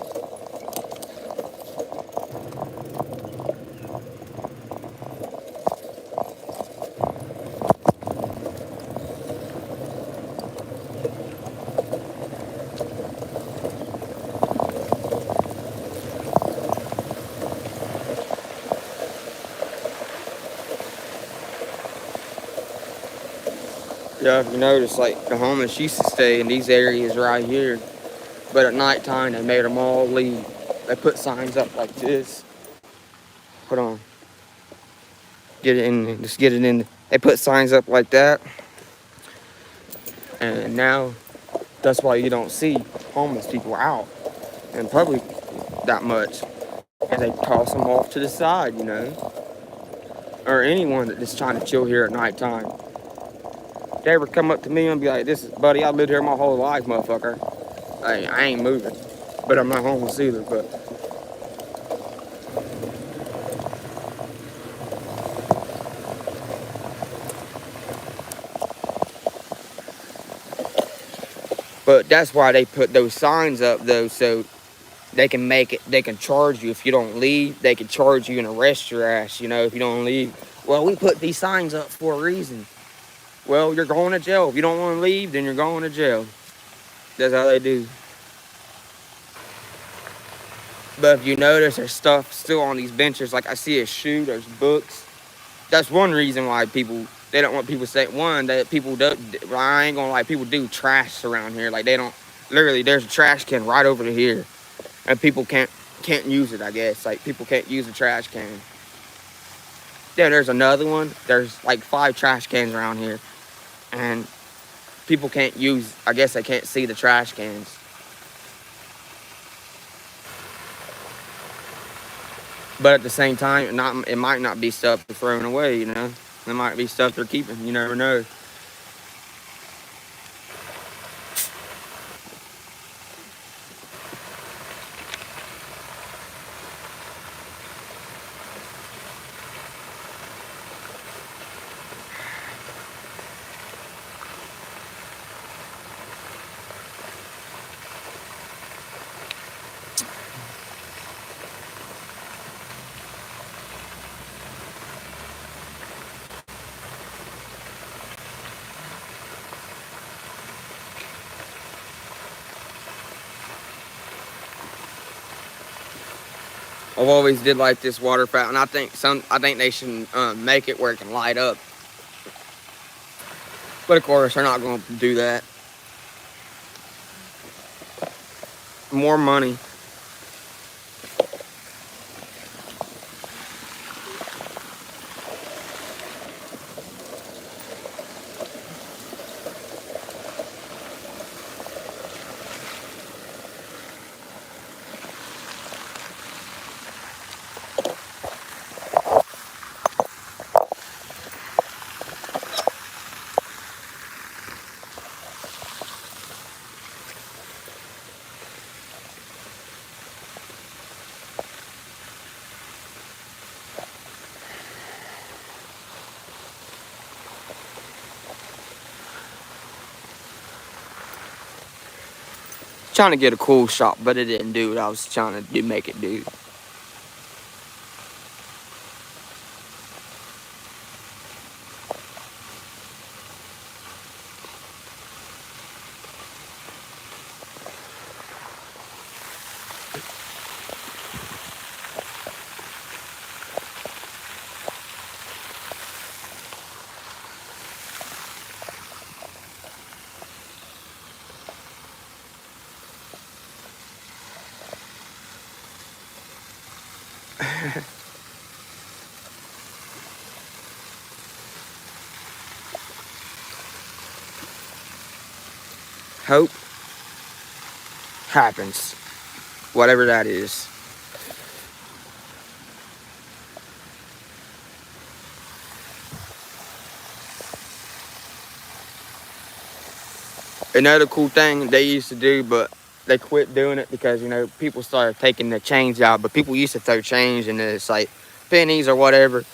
Yeah, if you notice, like the homeless used to stay in these areas right here, but at nighttime they made them all leave. They put signs up like this. Hold on. Get it in. Just get it in. They put signs up like that, and now that's why you don't see homeless people out in public that much, and they toss them off to the side, or anyone that just trying to chill here at nighttime. They ever come up to me and be like, "This is buddy, I lived here my whole life, motherfucker. I ain't moving, but I'm not homeless either." But that's why they put those signs up though, so they can make it. They can charge you if you don't leave. They can charge you and arrest your ass. If you don't leave. Well, we put these signs up for a reason. Well, you're going to jail. If you don't want to leave, then you're going to jail. That's how they do. But if you notice, there's stuff still on these benches. Like I see a shoe, there's books. That's one reason why they don't want people to say, one, that people do, well, I ain't gonna lie, people do trash around here. Like they don't, literally, there's a trash can right over to here. And people can't use it, I guess. Like people can't use a trash can. Yeah, there's another one. There's like 5 trash cans around here. And people can't use, I guess they can't see the trash cans. But at the same time, it might not be stuff they're throwing away, It might be stuff they're keeping. You never know. I've always did like this water fountain. I think they should make it where it can light up. But of course, they're not going to do that. More money. Trying to get a cool shot, but it didn't do what I was trying to make it do. hope happens, whatever that is. Another cool thing they used to do, but they quit doing it because, you know, people started taking the change out. But people used to throw change in it's like pennies or whatever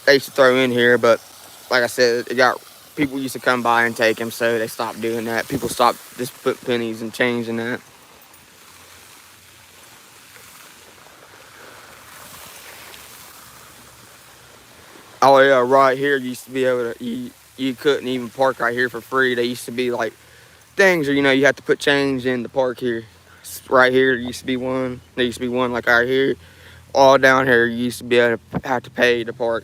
they used to throw in here. But like I said, it got people used to come by and take them, so they stopped doing that. People stopped just put pennies and change in that. Oh yeah, right here you used to be able to you couldn't even park right here for free. They used to be like things, or you know, you have to put change in the park here. Right here used to be one. There used to be one like right here. All down here you used to be able to have to pay to park.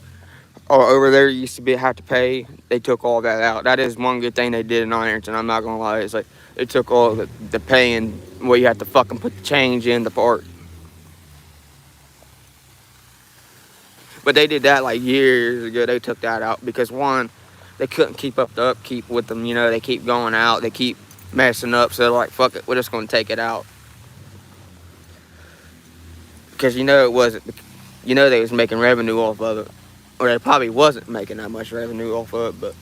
Or over there you used to be have to pay. They took all that out. That is one good thing they did in Ironton. I'm not gonna lie. It's like they took all the paying where you have to fucking put the change in the park. But they did that like years ago. They took that out because one, they couldn't keep up the upkeep with them. You know, they keep going out. They keep messing up. So they're like, fuck it, we're just gonna take it out. Because you know it wasn't, you know they was making revenue off of it. Or they probably wasn't making that much revenue off of it, but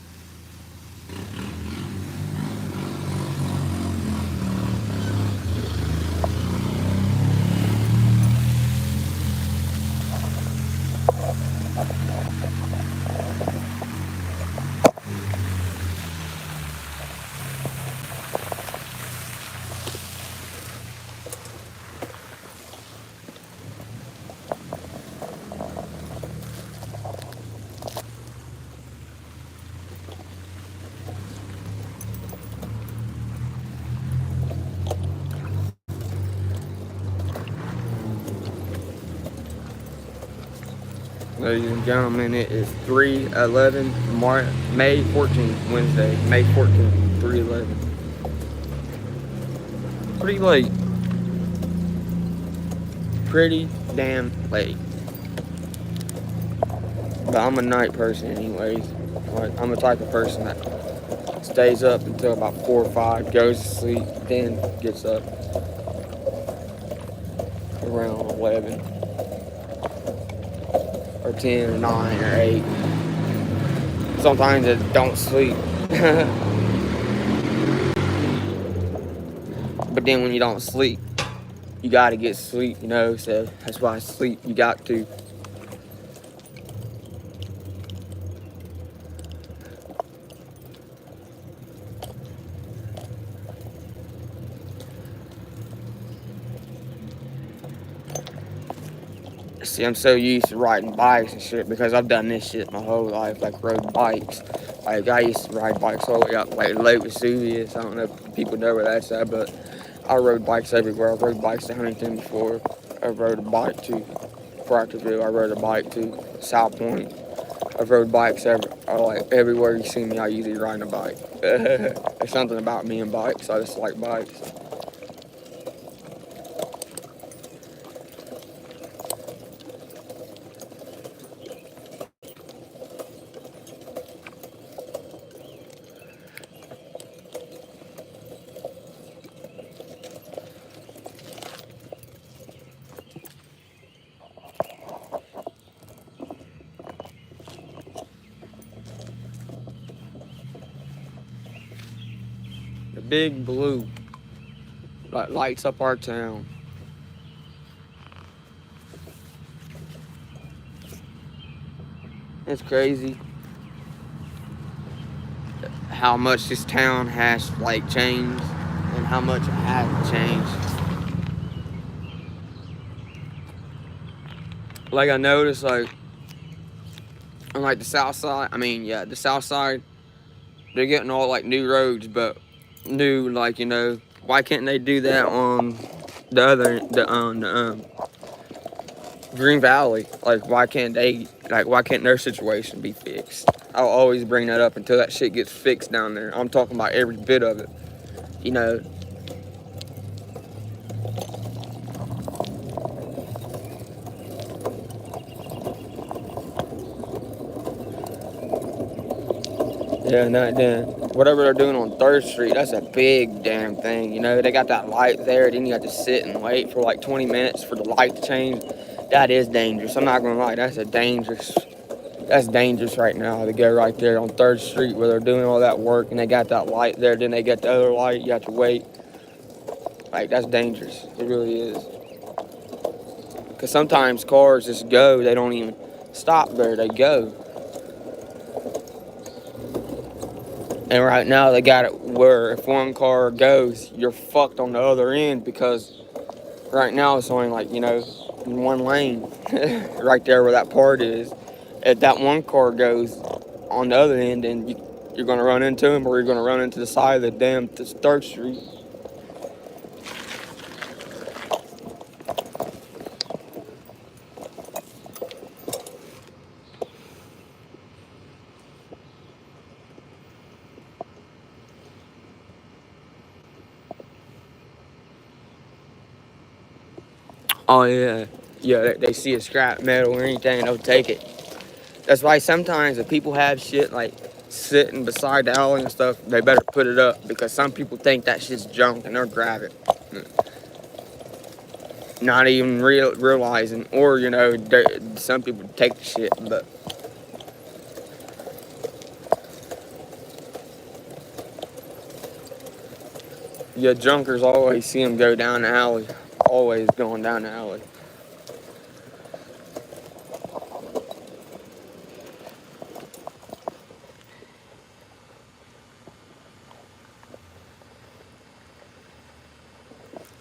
ladies and gentlemen, it is 3/11, May 14th, Wednesday, May 14th, 3/11. Pretty late. Pretty damn late. But I'm a night person anyways. Like, I'm the type of person that stays up until about 4 or 5, goes to sleep, then gets up around 11 or 10 or 9 or 8. Sometimes I don't sleep. But then when you don't sleep, you gotta get sleep, you know, so that's why I sleep. You got to. See, I'm so used to riding bikes and shit because I've done this shit my whole life, like rode bikes. Like I used to ride bikes all the way up like Lake Vesuvius. I don't know if people know where that's at, but I rode bikes everywhere. I rode bikes to Huntington before. I rode a bike to Proctorville. I rode a bike to South Point. I've rode bikes like everywhere you see me. I usually ride a bike. There's something about me and bikes. I just like bikes. The big blue lights up our town. It's crazy how much this town has like changed and how much it hasn't changed. Like I noticed, like on like the south side. The south side, they're getting all like new roads, but new, like, you know, why can't they do that on the Green Valley? Like why can't their situation be fixed? I'll always bring that up until that shit gets fixed down there. I'm talking about every bit of it, you know. Yeah, not done. whatever they're doing on 3rd Street, that's a big damn thing. You know, they got that light there, then you have to sit and wait for like 20 minutes for the light to change. That is dangerous. I'm not gonna lie, that's dangerous right now to go right there on 3rd Street where they're doing all that work and they got that light there, then they got the other light, you have to wait. Like, that's dangerous. It really is. Because sometimes cars just go, they don't even stop there, they go. And right now they got it where if one car goes, you're fucked on the other end because right now it's only like, you know, in one lane right there where that part is. If that one car goes on the other end, then you're going to run into him or you're going to run into the side of the damn 3rd Street. Oh, yeah. Yeah, they see a scrap metal or anything, they'll take it. That's why sometimes if people have shit like sitting beside the alley and stuff, they better put it up because some people think that shit's junk and they'll grab it. Not even realizing, or, you know, some people take the shit, but. Yeah, junkers always see them go down the alley. Always going down the alley.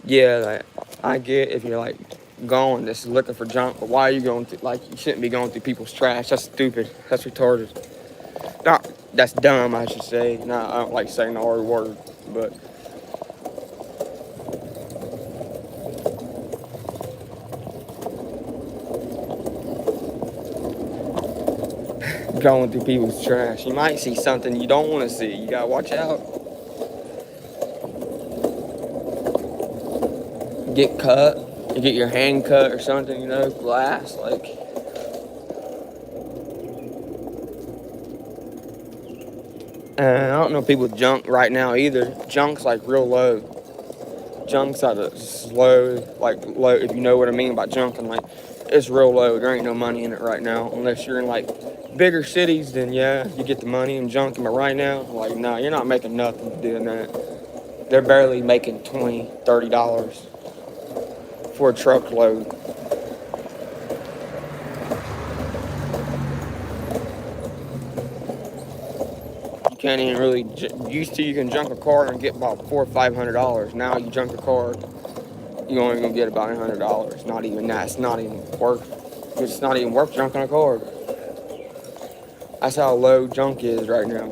Yeah, like, I get if you're like going just looking for junk, but why are you going through, like, you shouldn't be going through people's trash. That's stupid. That's retarded. Not, that's dumb, I should say. No, I don't like saying the R word, but. Going through people's trash. You might see something you don't want to see. You gotta watch out. Get cut. You get your hand cut or something, you know, glass, like. And I don't know people junk right now either. Junk's like real low. Junk's at a slow, like low, if you know what I mean by junking, like it's real low. There ain't no money in it right now. Unless you're in like bigger cities, then yeah, you get the money in junking. But right now, like, nah, you're not making nothing doing that. They're barely making $20, $30 for a truckload. You can't even really, used to you can junk a car and get about $400 or $500. Now you junk a car, you're only gonna get about $100. Not even that. It's not even worth. It's not even worth junking a car. That's how low junk is right now.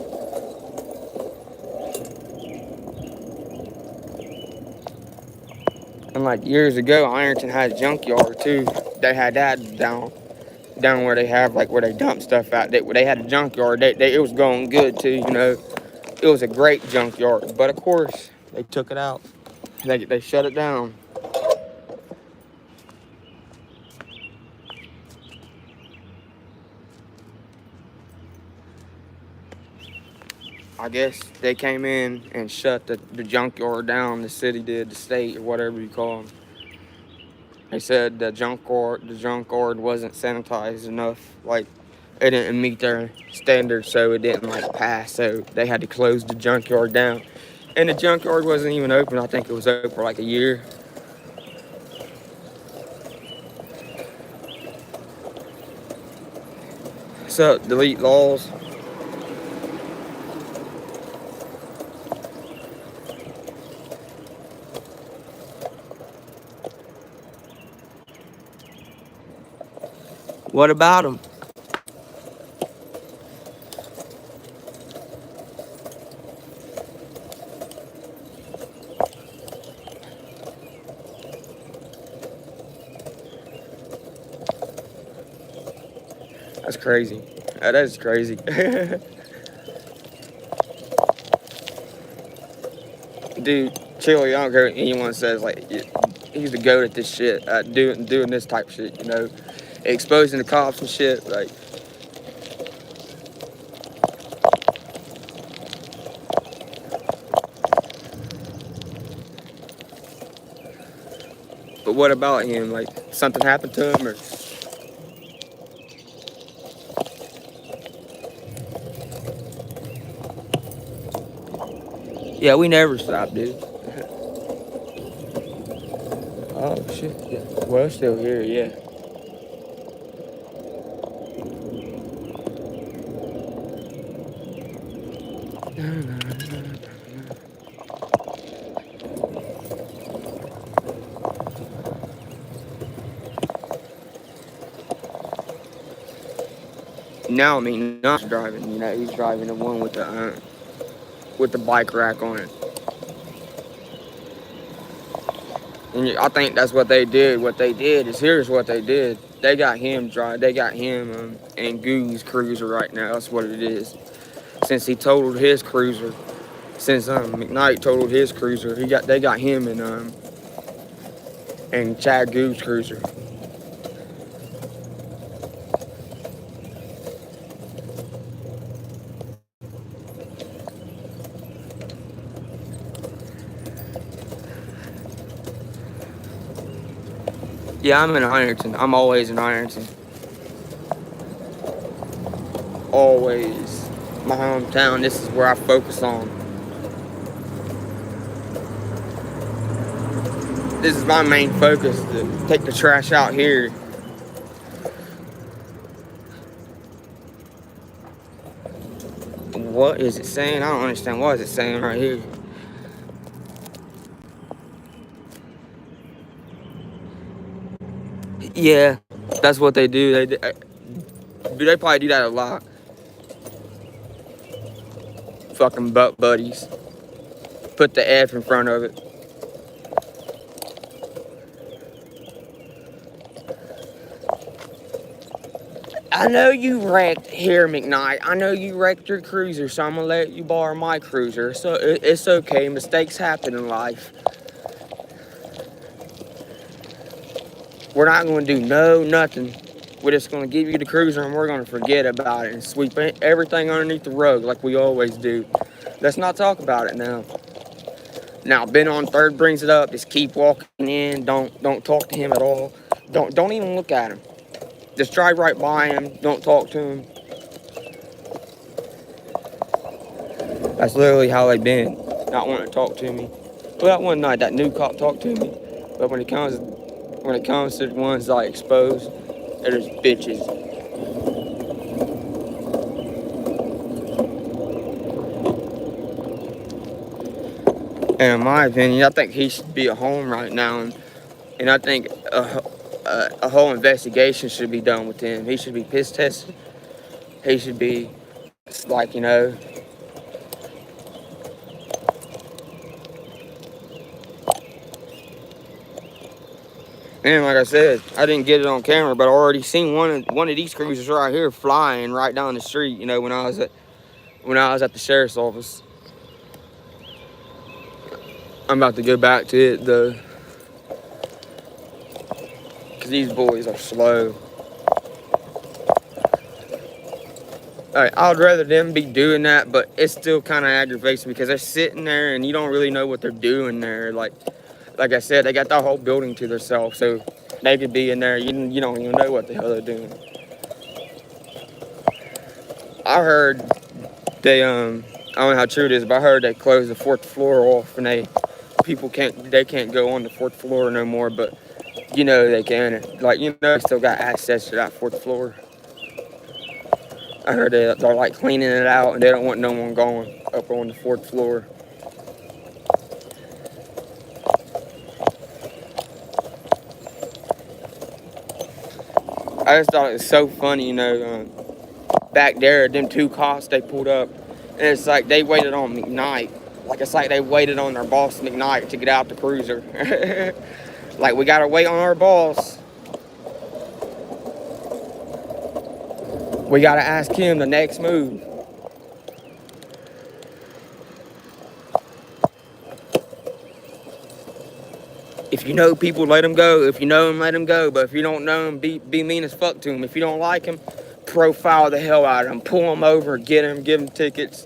And like years ago, Ironton had a junkyard too. They had that down where they have like where they dump stuff out. They had a junkyard. It was going good too. You know, it was a great junkyard. But of course, they took it out. They shut it down. I guess they came in and shut the junkyard down. The city did, the state, or whatever you call them. They said the junkyard wasn't sanitized enough. Like, it didn't meet their standards, so it didn't like pass. So they had to close the junkyard down. And the junkyard wasn't even open. I think it was open for like a year. So delete laws. What about them? That's crazy. That is crazy. Dude, Chili, I don't care what anyone says, like, he's the goat at this shit, doing this type of shit, you know, exposing the cops and shit, like, But what about him? Like, something happened to him, or? Yeah, we never stopped, dude. Oh shit. Yeah. Well, it's still here. Yeah. Now, I mean, not driving. You know, he's driving the one with the bike rack on it. And I think that's what they did. What they did is, here's what they did. They got him drive. They got him in Goo's cruiser right now. That's what it is. Since he totaled his cruiser, since McKnight totaled his cruiser, they got him in Chad Goo's cruiser. Yeah, I'm in Ironton. I'm always in Ironton. Always. My hometown. This is where I focus on. This is my main focus, to take the trash out here. What is it saying? I don't understand. What is it saying right here? Yeah, that's what they do. They probably do that a lot. Fucking butt buddies. Put the F in front of it. I know you wrecked here, McKnight. I know you wrecked your cruiser, so I'm gonna let you borrow my cruiser. So it's okay. Mistakes happen in life. We're not gonna do nothing. We're just gonna give you the cruiser and we're gonna forget about it and sweep everything underneath the rug like we always do. Let's not talk about it now. Now, Ben on third brings it up. Just keep walking in. Don't talk to him at all. Don't even look at him. Just drive right by him. Don't talk to him. That's literally how they've been. Not wanting to talk to me. Well, that one night, that new cop talked to me. But when it comes to the ones I expose, they're just bitches. And in my opinion, I think he should be at home right now. And I think a whole investigation should be done with him. He should be piss tested. He should be, like, and like I said, I didn't get it on camera, but I already seen one of these cruisers right here flying right down the street. You know, when I was at the sheriff's office. I'm about to go back to it though, cause these boys are slow. I'd rather them be doing that, but it still kind of aggravates me because they're sitting there and you don't really know what they're doing there. Like I said, they got the whole building to themselves, so they could be in there. You don't even know what the hell they're doing. I heard they I don't know how true it is, but I heard they closed the fourth floor off and people can't go on the fourth floor no more. But you know they can. Like, they still got access to that fourth floor. I heard they're like cleaning it out and they don't want no one going up on the fourth floor. I just thought it was so funny, back there, them two cops they pulled up, and it's like they waited on McKnight. Like, it's like they waited on their boss McKnight to get out the cruiser. Like, we gotta wait on our boss. We gotta ask him the next move. If you know people, let them go. If you know them, let them go. But if you don't know them, be mean as fuck to them. If you don't like them, profile the hell out of them. Pull them over, get them, give them tickets.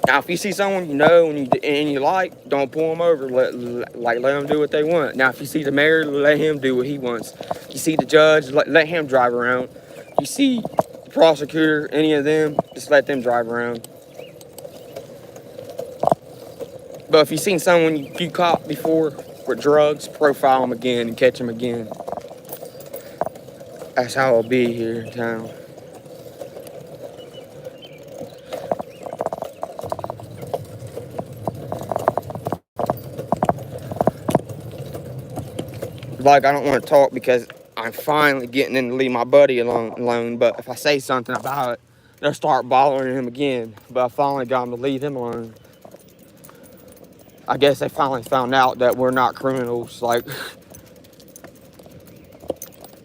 Now, if you see someone you know and you like, don't pull them over. Let them do what they want. Now, if you see the mayor, let him do what he wants. You see the judge, let him drive around. You see the prosecutor, any of them, just let them drive around. But if you seen someone you caught before with drugs, profile them again and catch them again. That's how it'll be here in town. Like, I don't want to talk because I'm finally getting in to leave my buddy alone. But if I say something about it, they'll start bothering him again. But I finally got him to leave him alone. I guess they finally found out that we're not criminals. Like,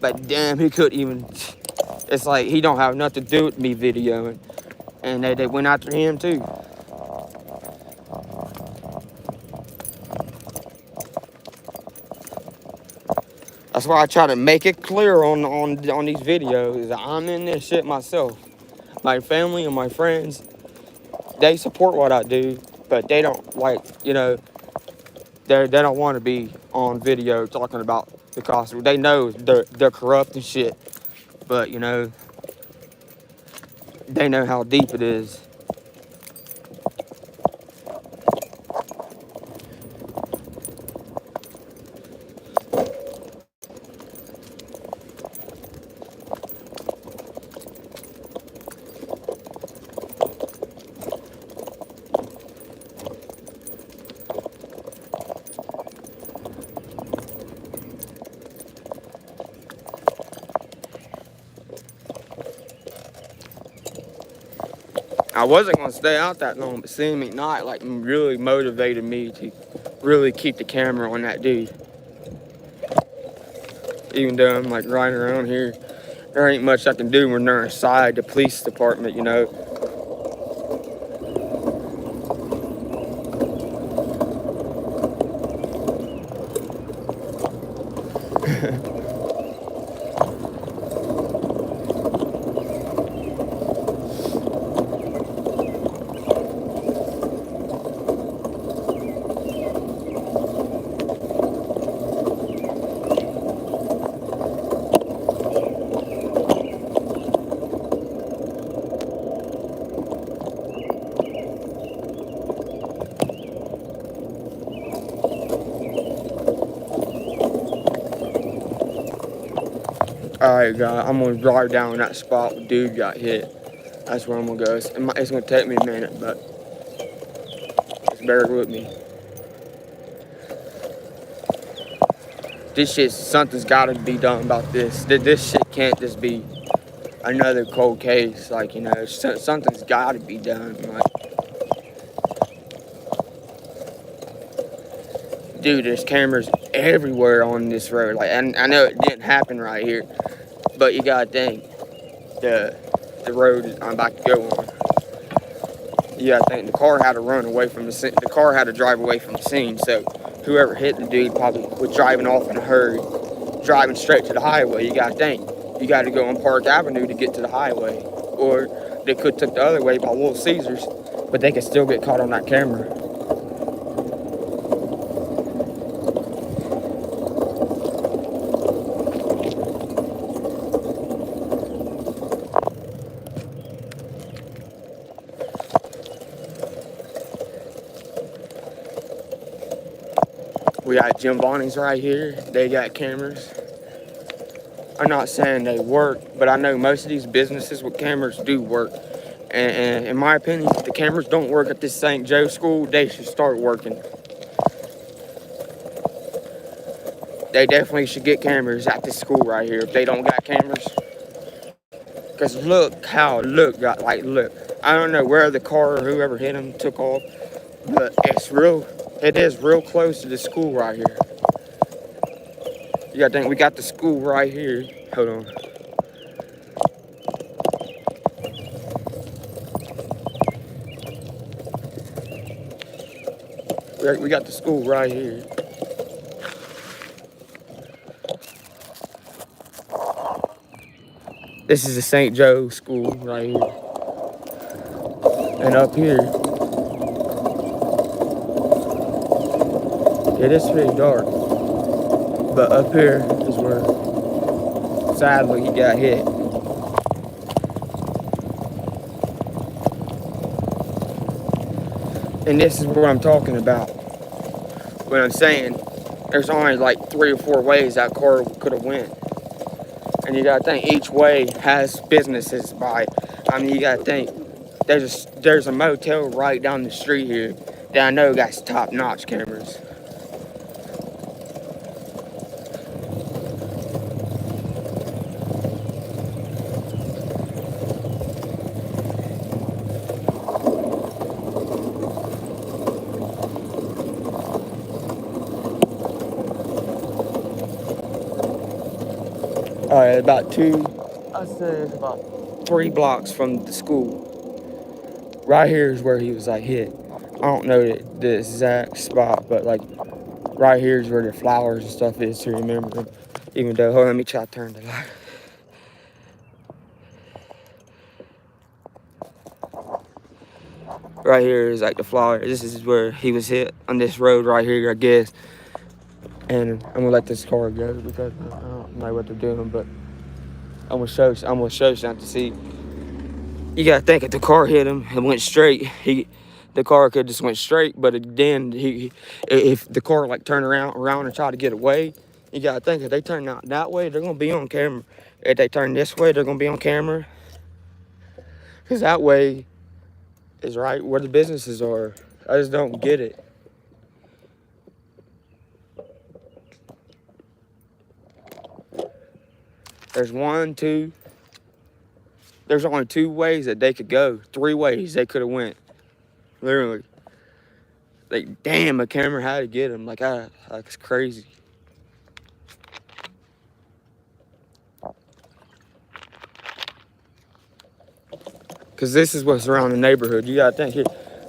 but damn, he couldn't even. It's like he don't have nothing to do with me videoing. And they went after him too. That's why I try to make it clear on these videos that I'm in this shit myself. My family and my friends, they support what I do, but they don't they don't want to be on video talking about the cost. They know they're corrupt and shit, but they know how deep it is. I wasn't going to stay out that long, but seeing McKnight like really motivated me to really keep the camera on that dude. Even though I'm like riding around here, there ain't much I can do when they're inside the police department, Alright, guys, I'm going to drive down that spot where dude got hit. That's where I'm going to go. It's going to take me a minute, but just bear with me. Something's got to be done about this. This shit can't just be another cold case. Like, something's got to be done. Like, dude, there's cameras everywhere on this road. Like, I know it didn't happen right here, but you gotta think the road I'm about to go on. You gotta think the car had to run away from the scene. The car had to drive away from the scene. So whoever hit the dude probably was driving off in a hurry, driving straight to the highway. You gotta think you got to go on Park Avenue to get to the highway, or they could took the other way by Little Caesars, but they could still get caught on that camera. We got Jim Bonnie's right here. They got cameras. I'm not saying they work, but I know most of these businesses with cameras do work. And in my opinion, if the cameras don't work at this St. Joe school, they should start working. They definitely should get cameras at this school right here if they don't got cameras. Because look. I don't know where the car or whoever hit him took off, but it is real close to the school right here. You gotta think, we got the school right here. Hold on. We got the school right here. This is the St. Joe school right here. And up here It is pretty dark. But up here is where, sadly, he got hit. And this is what I'm talking about. When I'm saying there's only like 3 or 4 ways that car could have went. And you gotta think each way has businesses by. I mean, you gotta think there's a motel right down the street here that I know got top-notch cameras. About 2, I'd say it's about 3 blocks from the school. Right here is where he was like hit. I don't know the exact spot, but like right here is where the flowers and stuff is to remember. Even though, hold on, let me try to turn the light. Right here is like the flower. This is where he was hit on this road right here, I guess. And I'm gonna let this car go because I don't know what they're doing, but I'm gonna show something to see. You gotta think if the car hit him and went straight, the car could just went straight. But then if the car like turned around and tried to get away, you gotta think if they turn out that way, they're gonna be on camera. If they turn this way, they're gonna be on camera. Cause that way is right where the businesses are. I just don't get it. There's there's only 2 ways that they could go. 3 ways they could have went. Literally. Like, damn, a camera had to get him. Like, it's crazy. Cause this is what's around the neighborhood. You gotta think here,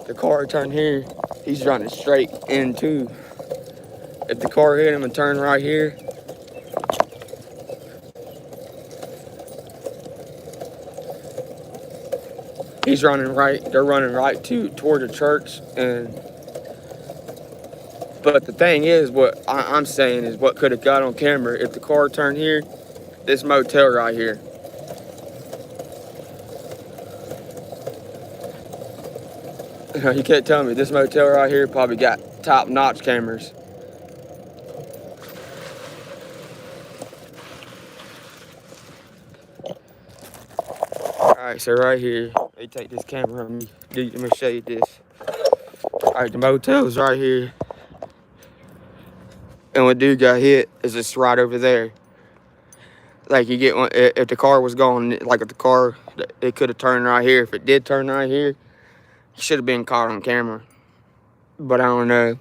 the car turned here, he's running straight into. If the car hit him and turned right here, he's running right. They're running right toward the church. But the thing is, what I'm saying is, what could have got on camera if the car turned here? This motel right here. You can't tell me this motel right here probably got top-notch cameras. All right, so right here, let me take this camera on me. Let me show you this. All right, the motel's right here. And when dude got hit, is just right over there. Like, you get one, if the car was going, like if the car, it could have turned right here. If it did turn right here, he should have been caught on camera. But I don't know.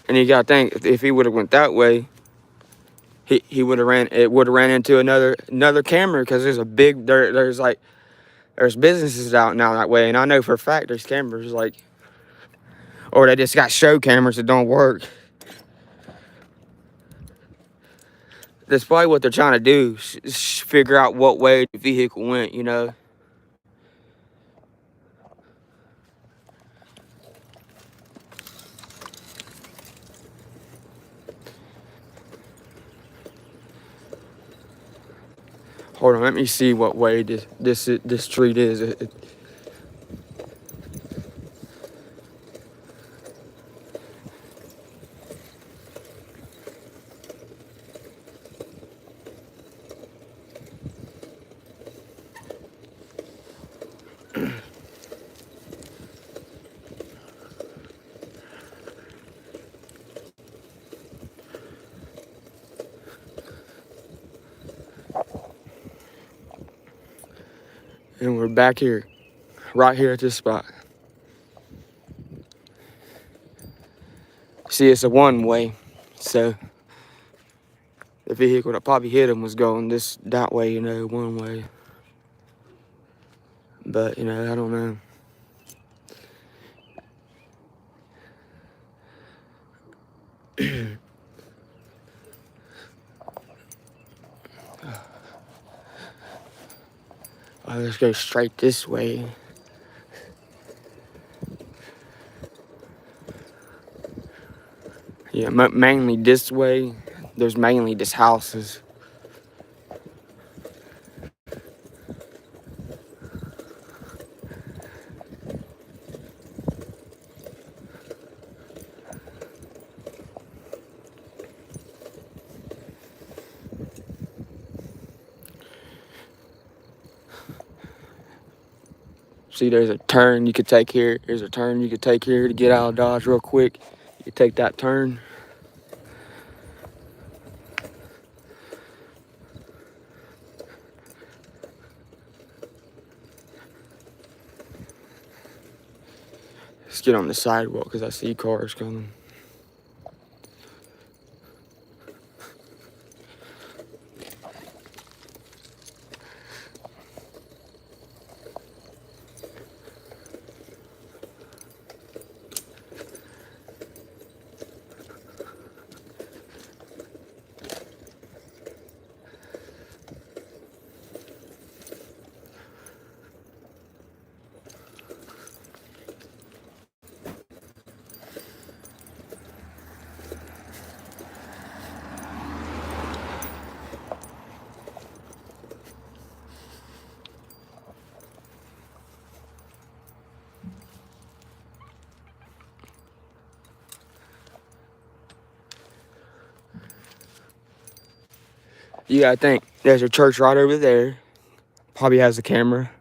And you gotta think, if he would have went that way, he would have ran into another camera, because there's a big, there's businesses out now that way. And I know for a fact there's cameras, like, or they just got show cameras that don't work. That's probably what they're trying to do, is figure out what way the vehicle went, you know. Hold on, let me see what way this street is. And we're back here, right here at this spot. See, it's a one-way, so the vehicle that probably hit him was going that way, you know, one way. But, you know, I don't know. Let's go straight this way. Yeah, mainly this way. There's mainly just houses. See, there's a turn you could take here. There's a turn you could take here to get out of Dodge real quick. You take that turn. Let's get on the sidewalk because I see cars coming. You gotta think, there's a church right over there. Probably has a camera.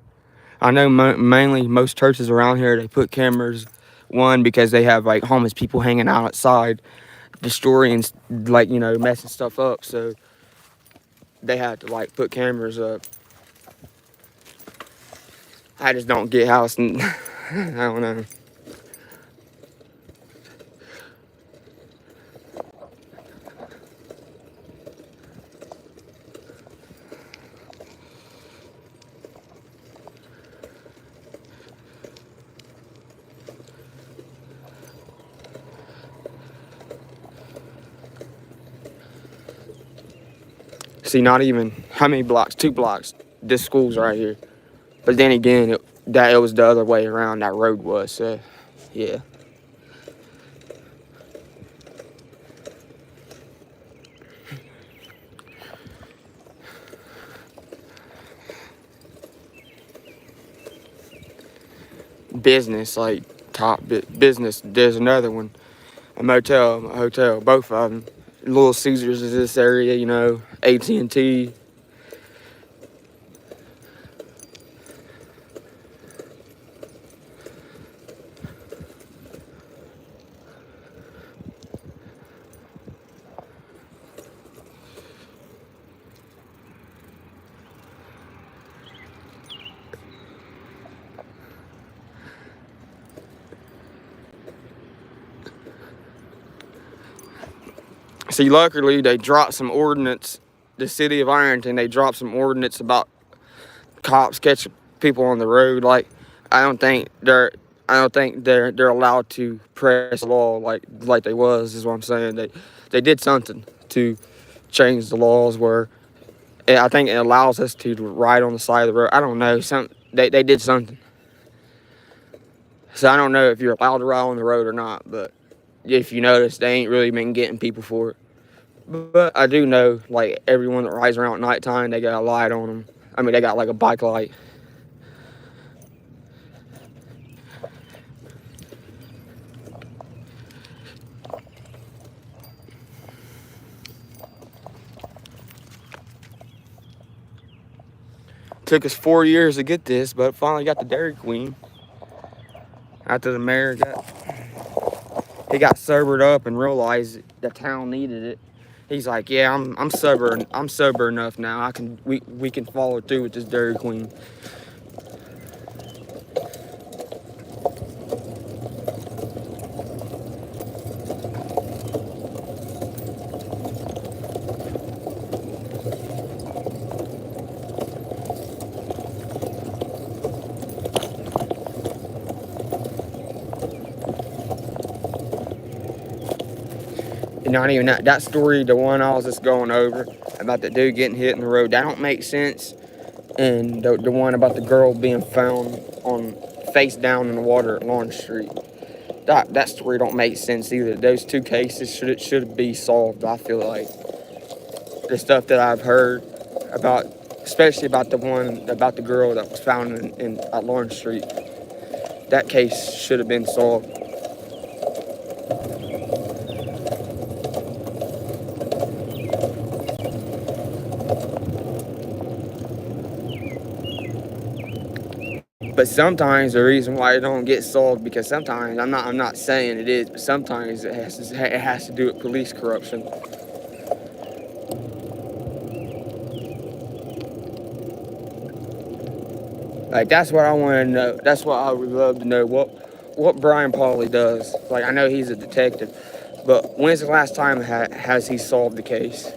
I know mainly most churches around here, they put cameras. One, because they have like homeless people hanging out outside, destroying, like, you know, messing stuff up. So they had to like put cameras up. I just don't get how it's, I don't know. See, not even, how many blocks? 2 blocks. This school's right here. But then again, it was the other way around that road was. So, yeah. Business, like business. There's another one. A motel, a hotel, both of them. Little Caesars is this area, you know, AT&T. See, luckily, they dropped some ordinance. The city of Ironton, they dropped some ordinance about cops catching people on the road. Like, I don't think they're allowed to press the law like they was. Is what I'm saying. They did something to change the laws where I think it allows us to ride on the side of the road. I don't know. They did something. So I don't know if you're allowed to ride on the road or not. But if you notice, they ain't really been getting people for it. But I do know, like, everyone that rides around at nighttime, they got a light on them. I mean, they got, like, a bike light. Took us 4 years to get this, but finally got the Dairy Queen. After the mayor got sobered up and realized the town needed it. He's like, yeah, I'm sober enough now. We can follow through with this Dairy Queen. And not even that story, the one I was just going over about the dude getting hit in the road, that don't make sense. And the one about the girl being found on face down in the water at Lawrence Street, that story don't make sense either. Those two cases should be solved. I feel like the stuff that I've heard about, especially about the one about the girl that was found in at Lawrence Street, that case should have been solved. But sometimes the reason why it don't get solved, because sometimes I'm not saying it is, but sometimes it has to do with police corruption. Like, that's what I want to know. That's what I would love to know. What Brian Pauly does. Like, I know he's a detective, but when's the last time has he solved the case?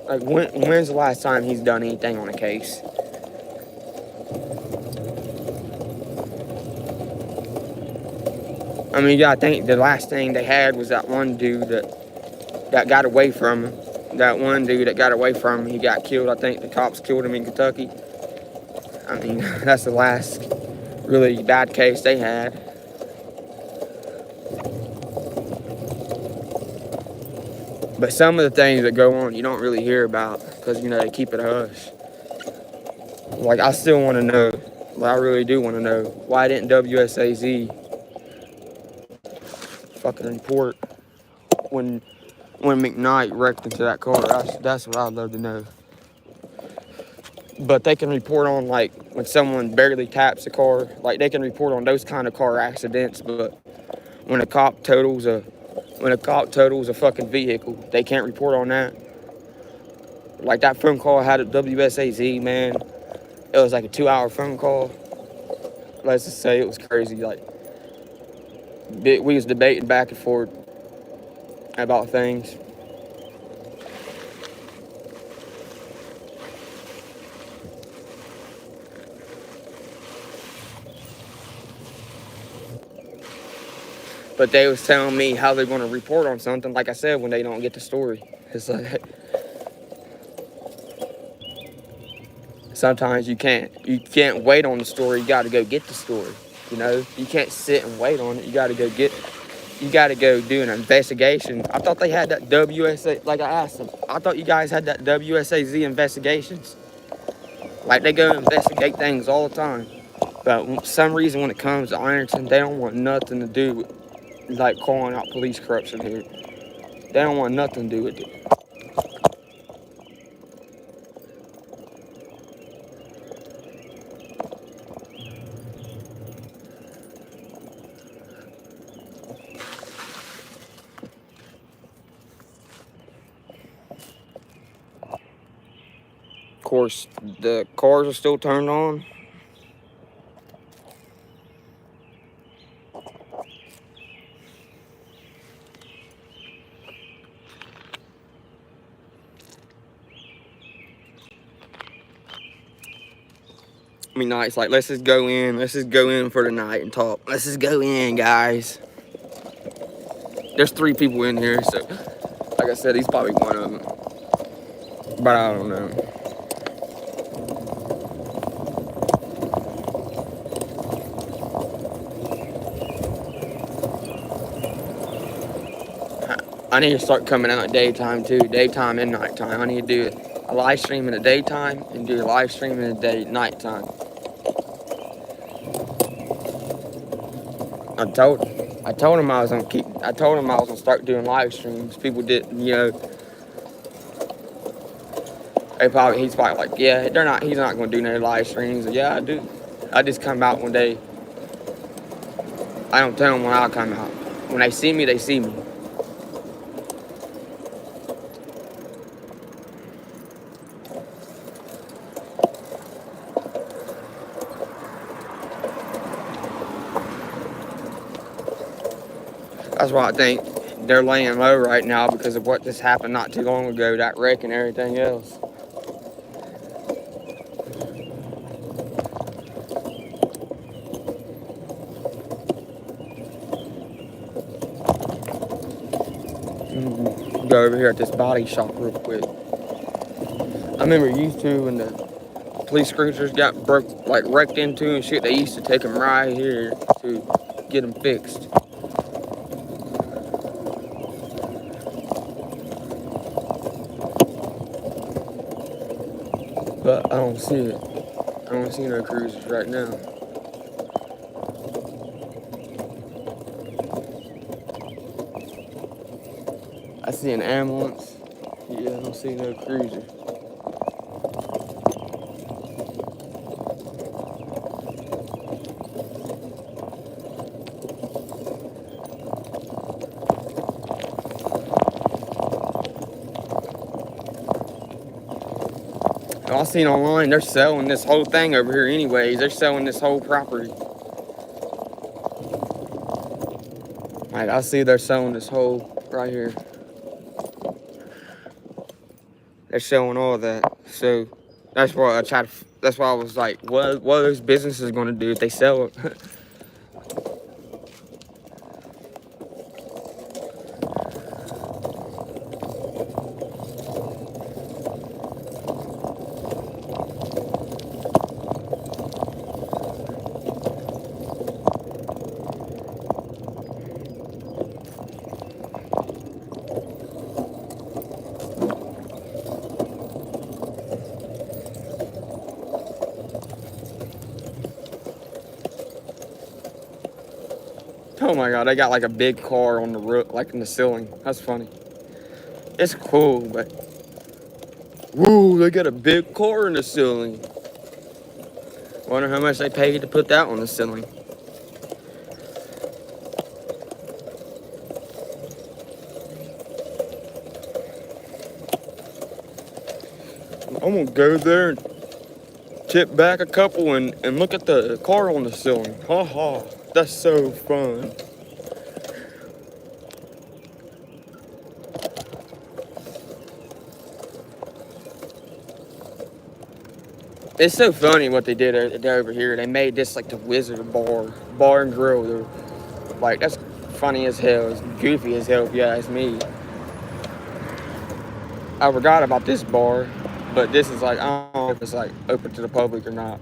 Like, when's the last time he's done anything on a case? I mean, you gotta think the last thing they had was that one dude that got away from him. That one dude that got away from him, he got killed. I think the cops killed him in Kentucky. I mean, that's the last really bad case they had. But some of the things that go on, you don't really hear about because, they keep it hush. Like, I still want to know, I really do want to know, why didn't WSAZ fucking report when McKnight wrecked into that car? That's what I'd love to know. But they can report on, like, when someone barely taps a car. Like, they can report on those kind of car accidents, but when a cop totals a fucking vehicle, they can't report on that. Like, that phone call I had at WSAZ, man, it was like a 2-hour phone call. Let's just say it was crazy. Like, we was debating back and forth about things. But they was telling me how they're going to report on something, like I said, when they don't get the story. It's like, sometimes you can't wait on the story. You got to go get the story. You can't sit and wait on it. You got to go do an investigation. I thought they had that WSA, like I asked them, I thought you guys had that WSAZ investigations. Like, they go investigate things all the time. But for some reason, when it comes to Ironton, they don't want nothing to do with, like, calling out police corruption here. They don't want nothing to do with it. Of course, the cars are still turned on. McKnight's like, let's just go in for the night and talk. Let's just go in, guys. There's 3 people in here, so like I said, he's probably one of them. But I don't know. I need to start coming out at daytime too, daytime and nighttime. I need to do a live stream in the daytime and do a live stream in the nighttime. I told him I was gonna start doing live streams. People didn't, he's probably like, yeah, he's not gonna do no live streams. Yeah, I do. I just come out one day. I don't tell them when I come out. When they see me, they see me. That's why I think they're laying low right now, because of what just happened not too long ago, that wreck and everything else. Go over here at this body shop real quick. I remember used to when the police cruisers got wrecked into and shit, they used to take them right here to get them fixed. but I don't see it. I don't see no cruisers right now. I see an ambulance. Yeah, I don't see no cruiser. I seen online they're selling this whole thing over here anyways. They're selling this whole property. Like I see they're selling this whole right here. They're selling all of that. So that's why I tried to, that's why I was like, what are those businesses gonna do if they sell it? Oh my god, they got like a big car on the roof, like in the ceiling. That's funny. It's cool, but woo, they got a big car in the ceiling. Wonder how much they paid to put that on the ceiling. I'm gonna go there and tip back a couple and look at the car on the ceiling. Ha ha, that's so fun. It's so funny what they did over here. They made this like the Wizard bar and grill. They're, like, that's funny as hell. It's goofy as hell if you ask me. I forgot about this bar, but this is like, I don't know if it's like open to the public or not.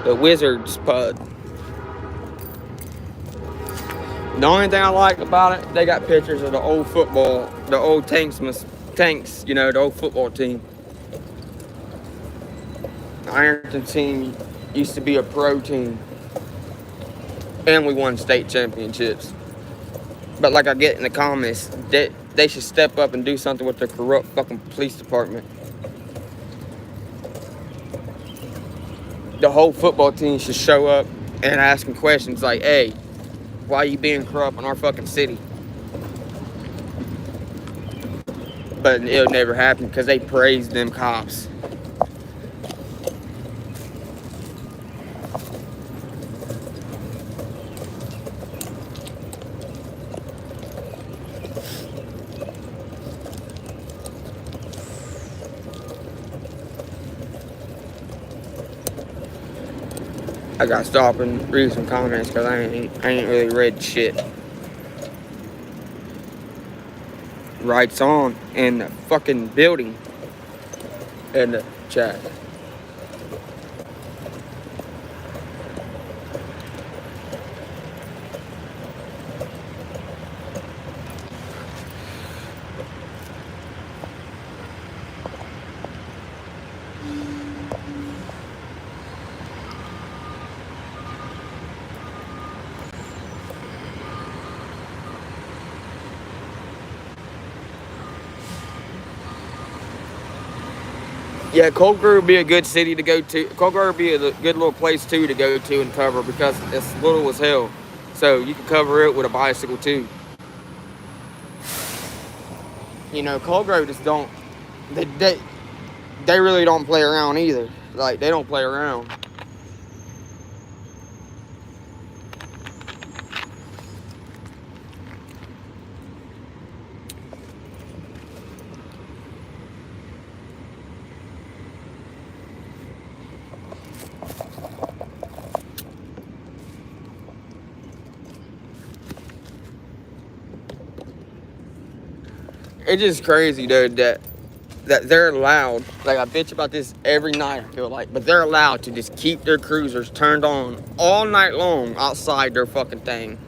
The Wizard's Pub. The only thing I like about it, they got pictures of the old football, the old tanks, you know, the old football team. The Ironton team used to be a pro team. And we won state championships. But like I get in the comments, they should step up and do something with the corrupt fucking police department. The whole football team should show up and asking questions like, hey, why are you being corrupt in our fucking city? But it'll never happen because they praise them cops. I gotta stop and read some comments because I ain't really read shit. Rights on in the fucking building in the chat. Yeah, Cold Grove would be a good city to go to. Cold Grove would be a good little place too to go to and cover because it's little as hell. So you can cover it with a bicycle too. You know, Cold Grove just don't, they really don't play around either. Like, they don't play around. It's just crazy, dude, that that they're allowed, like I bitch about this every night, I feel like, but they're allowed to just keep their cruisers turned on all night long outside their fucking thing.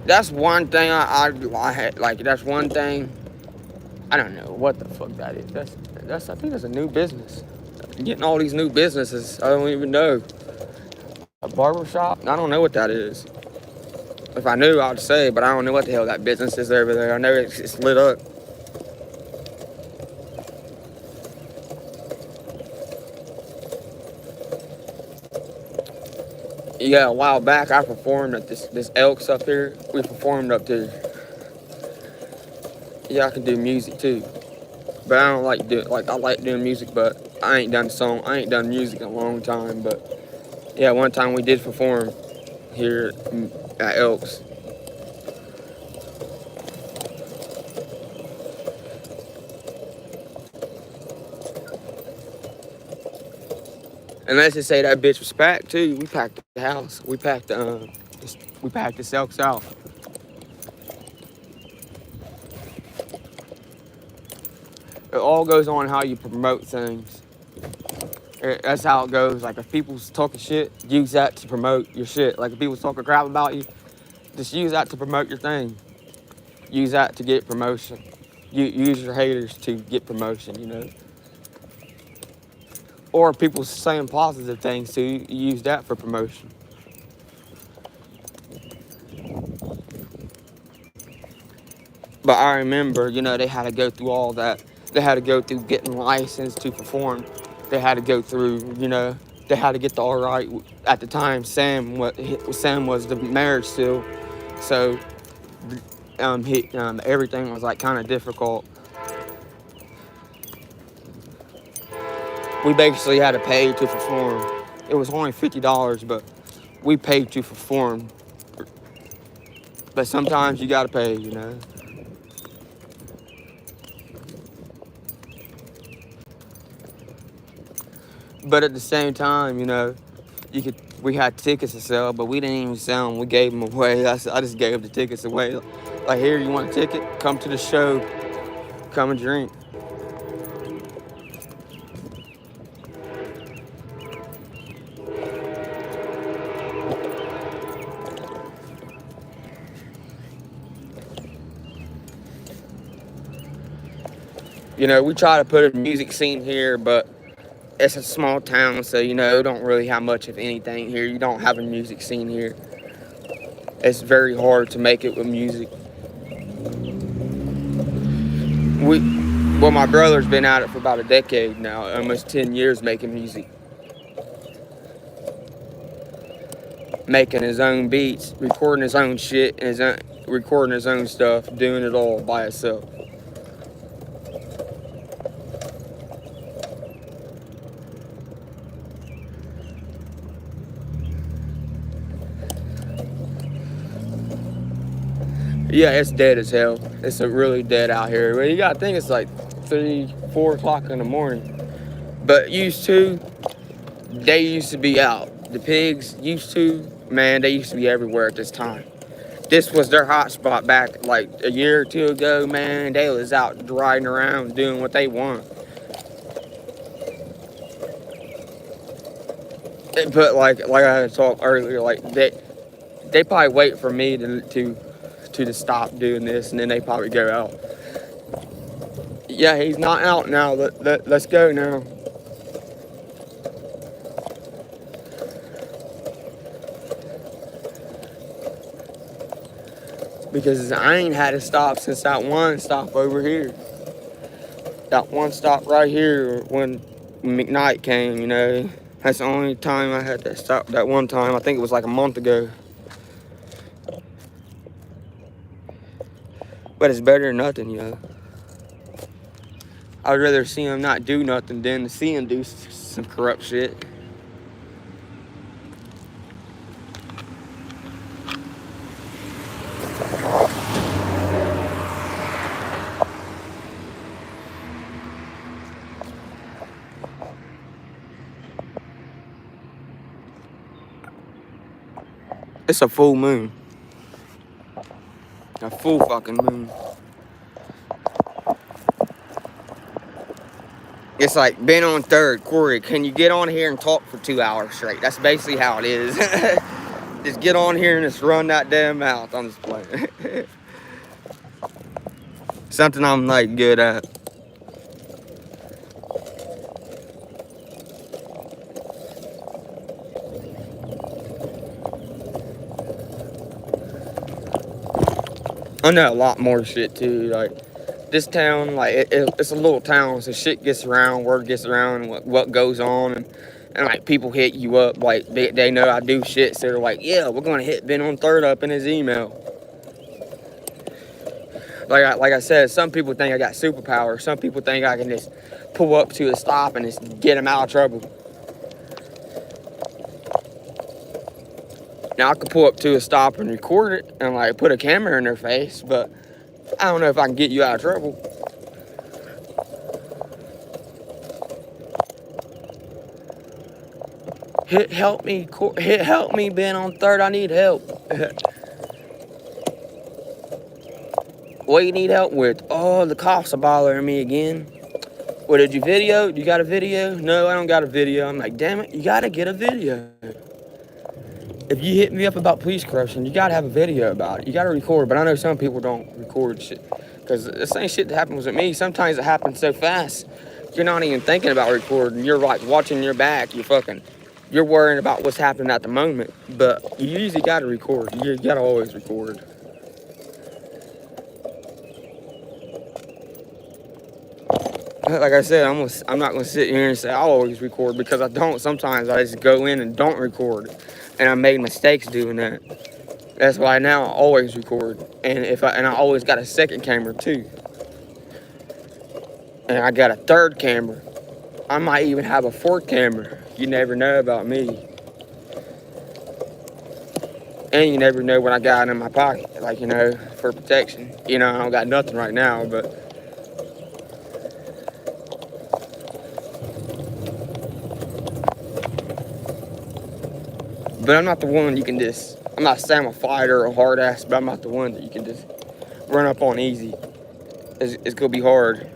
That's one thing I had, like, that's one thing, I don't know what the fuck that is. That's I think that's a new business. Getting all these new businesses, I don't even know. A barber shop? I don't know what that is. If I knew, I'd say, but I don't know what the hell that business is over there. I know it's lit up. Yeah, a while back, I performed at this Elks up here. We performed up there. Yeah, I can do music too, but I don't like I like doing music, but I ain't done music in a long time. But yeah, one time we did perform here at Elks. And let's just say that bitch was packed too. We packed the house. We packed the Elks out. It all goes on how you promote things. That's how it goes. Like if people's talking shit, use that to promote your shit. Like if people's talking crap about you, just use that to promote your thing. Use that to get promotion. You use your haters to get promotion, you know. Or people saying positive things to you, use that for promotion. But I remember, you know, they had to go through all that. They had to go through getting licensed to perform. They had to go through, you know, they had to get the all right. At the time, Sam was the mayor still, so everything was like kind of difficult. We basically had to pay to perform. It was only $50, but we paid to perform. But sometimes you gotta pay, you know. But at the same time, you know, we had tickets to sell, but we didn't even sell them. We gave them away. I just gave the tickets away. Like, here, you want a ticket? Come to the show. Come and drink. You know, we try to put a music scene here, but it's a small town, so, you know, don't really have much of anything here. You don't have a music scene here. It's very hard to make it with music. Well, my brother's been at it for about a decade now, almost 10 years making music. Making his own beats, recording his own shit, and recording his own stuff, doing it all by himself. Yeah, it's dead as hell. It's really dead out here. But you gotta think it's like 3, 4 o'clock in the morning. But they used to be out. The pigs they used to be everywhere at this time. This was their hot spot back like a year or two ago, man. They was out riding around doing what they want. But like I had talked earlier, like they probably wait for me to stop doing this, and then they probably go out. Yeah, he's not out now. Let's go now. Because I ain't had to stop since that one stop over here. That one stop right here when McKnight came, you know. That's the only time I had to stop. That one time, I think it was like a month ago. But it's better than nothing, you know. I'd rather see him not do nothing than to see him do some corrupt shit. It's a full moon. A full fucking moon. It's like, been on third, Corey, can you get on here and talk for 2 hours straight? That's basically how it is. Just get on here and just run that damn mouth. I'm just playing. Something I'm like good at. I know a lot more shit too. Like this town, like it's a little town, so shit gets around, word gets around, what goes on, and like people hit you up, like they know I do shit, so they're like, yeah, we're gonna hit Ben on third up in his email. Like I said, some people think I got superpowers. Some people think I can just pull up to a stop and just get them out of trouble. Now I could pull up to a stop and record it and like put a camera in their face, but I don't know if I can get you out of trouble. Help me, Ben on third. I need help. What do you need help with? Oh, the cops are bothering me again. What, did you video? You got a video? No, I don't got a video. I'm like, damn it, you gotta get a video. If you hit me up about police corruption, you gotta have a video about it. You gotta record, but I know some people don't record shit. Because the same shit that happens with me, sometimes it happens so fast, you're not even thinking about recording. You're like watching your back, you're worrying about what's happening at the moment. But you usually gotta record. You gotta always record. Like I said, I'm not gonna sit here and say I'll always record, because I don't. Sometimes I just go in and don't record, and I made mistakes doing that. That's why now I always record, and I always got a second camera too, and I got a third camera. I might even have a fourth camera. You never know about me, and you never know what I got in my pocket, like, for protection. I don't got nothing right now, but. But I'm not the one you can just, I'm not saying I'm a fighter or a hard ass, but I'm not the one that you can just run up on easy. It's gonna be hard.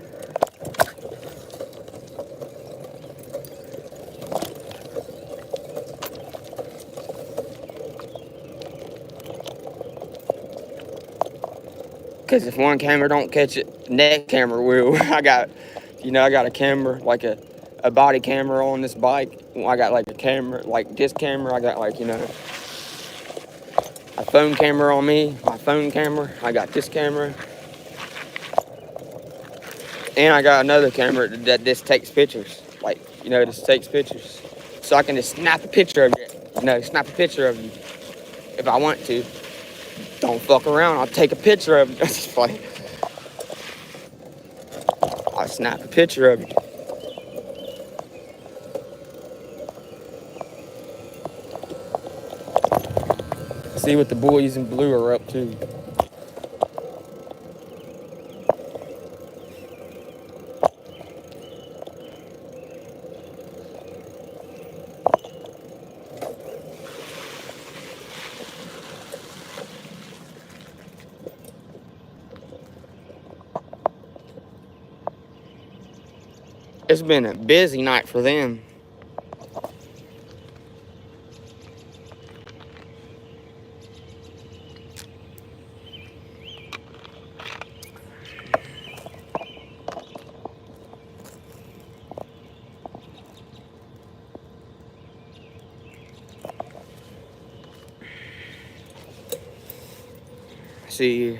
Cause if one camera don't catch it, next camera will. I got a camera, like a body camera on this bike. I got like a camera, like this camera. I got like, a phone camera on me, my phone camera. I got this camera. And I got another camera that just takes pictures. Like, just takes pictures. So I can just snap a picture of you. Snap a picture of you if I want to. Don't fuck around, I'll take a picture of you. That's just like, I'll snap a picture of you. See what the boys in blue are up to. It's been a busy night for them. See.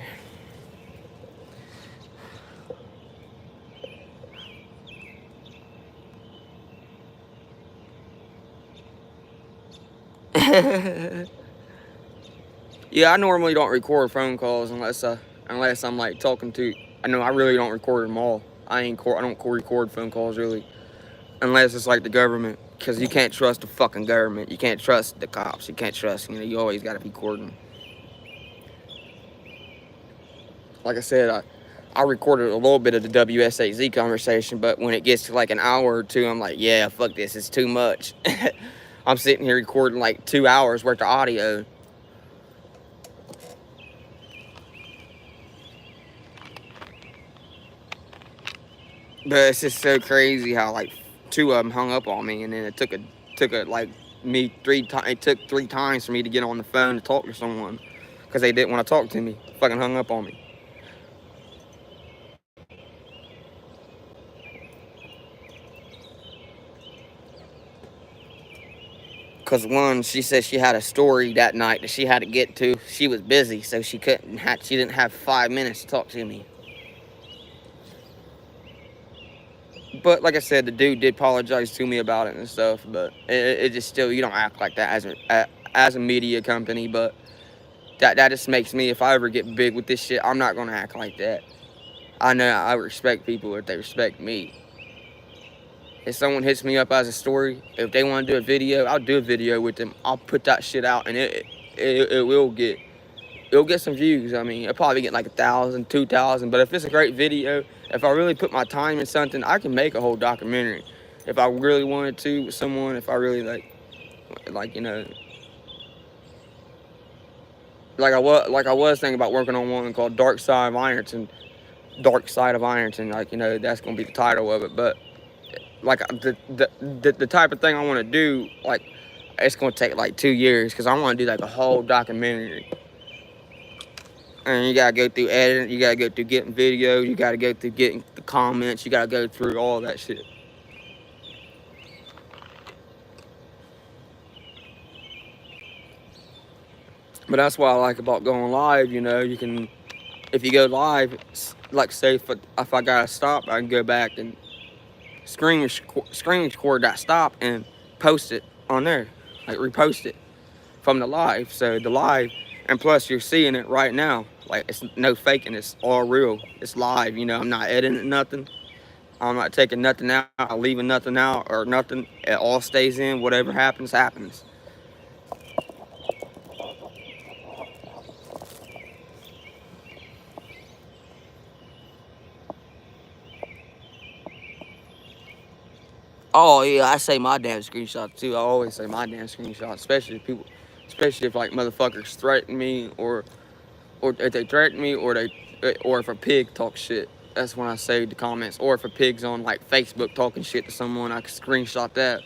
Yeah, I normally don't record phone calls unless I'm like talking to. I really don't record them all. I don't record phone calls really, unless it's like the government, because you can't trust the fucking government. You can't trust the cops. You can't trust. You always gotta be recording. Like I said, I recorded a little bit of the WSAZ conversation, but when it gets to like an hour or two, I'm like, yeah, fuck this, it's too much. I'm sitting here recording like 2 hours worth of audio. But it's just so crazy how like two of them hung up on me, and then it took a like me three times. It took 3 times for me to get on the phone to talk to someone because they didn't want to talk to me. Fucking hung up on me. Cause one, she said she had a story that night that she had to get to. She was busy, so she couldn't. She didn't have 5 minutes to talk to me. But like I said, the dude did apologize to me about it and stuff. But it just still, you don't act like that as a media company. But that just makes me, if I ever get big with this shit, I'm not gonna act like that. I know I respect people if they respect me. If someone hits me up as a story, if they want to do a video, I'll do a video with them. I'll put that shit out, and it will get, it'll get some views. I mean, it'll probably get like 1,000, 2,000. But if it's a great video, if I really put my time in something, I can make a whole documentary. If I really wanted to with someone, if I really like like I was thinking about working on one called Dark Side of Ironton. Dark Side of Ironton, that's gonna be the title of it. But like the type of thing I want to do, like it's gonna take like 2 years because I want to do like a whole documentary. And you gotta go through editing, you gotta go through getting videos, you gotta go through getting the comments, you gotta go through all that shit. But that's what I like about going live. You can, if you go live, like say if I gotta stop, I can go back and screen record that stop and post it on there, like repost it from the live. So the live, and plus you're seeing it right now. Like it's no faking, it's all real. It's live. I'm not editing nothing. I'm not taking nothing out, leaving nothing out or nothing. It all stays in. Whatever happens, happens. Oh yeah, I say my damn screenshot too. I always say my damn screenshot, especially if like motherfuckers threaten me or if they threaten me or if a pig talks shit. That's when I save the comments. Or if a pig's on like Facebook talking shit to someone, I can screenshot that.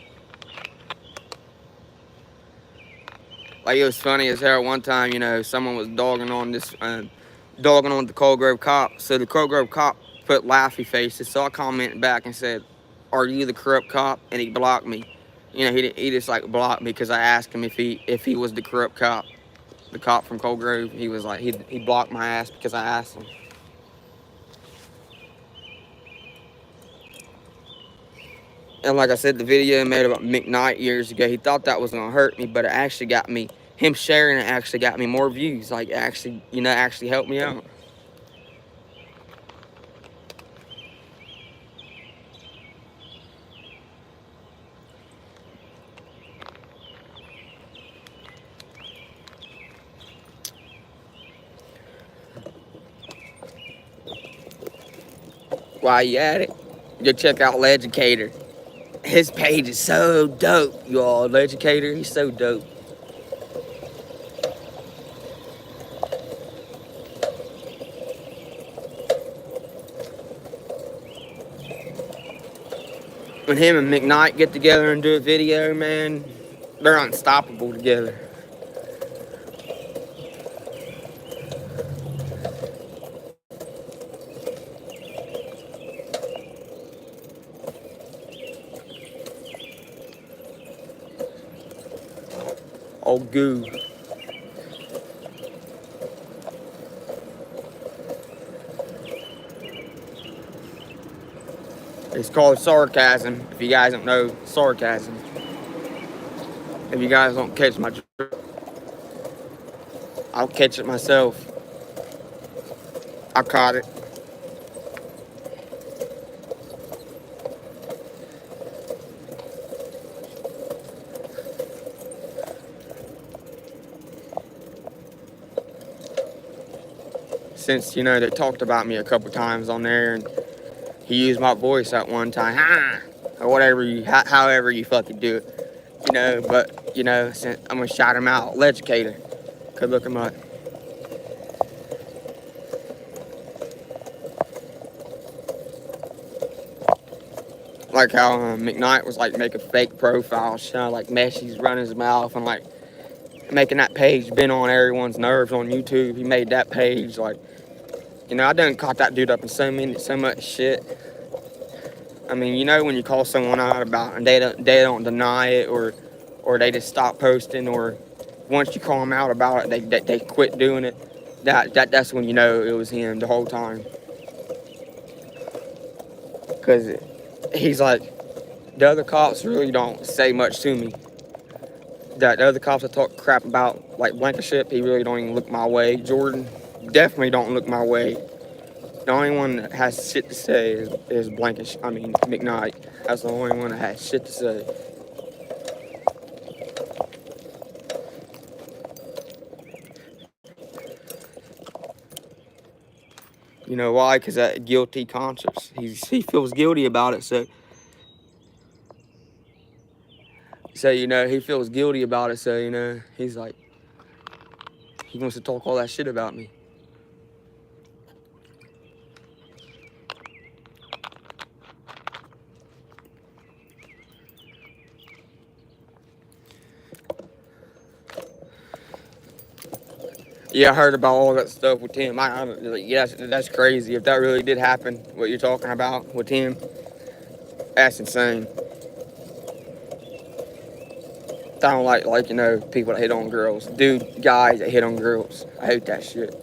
Like it was funny as hell one time, someone was dogging on the Cold Grove cop. So the Cold Grove cop put laughy faces. So I commented back and said, "Are you the corrupt cop?" And he blocked me. He just like blocked me because I asked him if he was the corrupt cop, the cop from Cold Grove. He was like he blocked my ass because I asked him. And like I said, the video I made about McKnight years ago, he thought that was gonna hurt me, but it actually got me. Him sharing it actually got me more views. Like actually helped me out. While you at it, go check out Leducator. His page is so dope, y'all. Leducator, he's so dope. When him and McKnight get together and do a video, man, they're unstoppable together. Oh, goo. It's called sarcasm. If you guys don't know sarcasm. If you guys don't catch my joke, I'll catch it myself. I caught it. Since, they talked about me a couple times on there, and he used my voice at one time, or however you fucking do it, but, since I'm gonna shout him out, Leducator, could look him up. like how McKnight was like making fake profiles, like Messi's running his mouth and like making that page been on everyone's nerves on YouTube. He made that page like, I done caught that dude up in so much shit. I mean, when you call someone out about it and they don't deny it, or they just stop posting, or once you call them out about it, they quit doing it. That's when you know it was him the whole time. Cause he's like, the other cops really don't say much to me. That the other cops that talk crap about like Blankenship, he really don't even look my way. Jordan definitely don't look my way. The only one that has shit to say is McKnight. That's the only one that has shit to say. You know why? Because that guilty conscience. He feels guilty about it, so he feels guilty about it, so he's like, he wants to talk all that shit about me. Yeah, I heard about all that stuff with Tim. Yeah, that's crazy. If that really did happen, what you're talking about with Tim, that's insane. I don't like people that hit on girls. Guys that hit on girls. I hate that shit.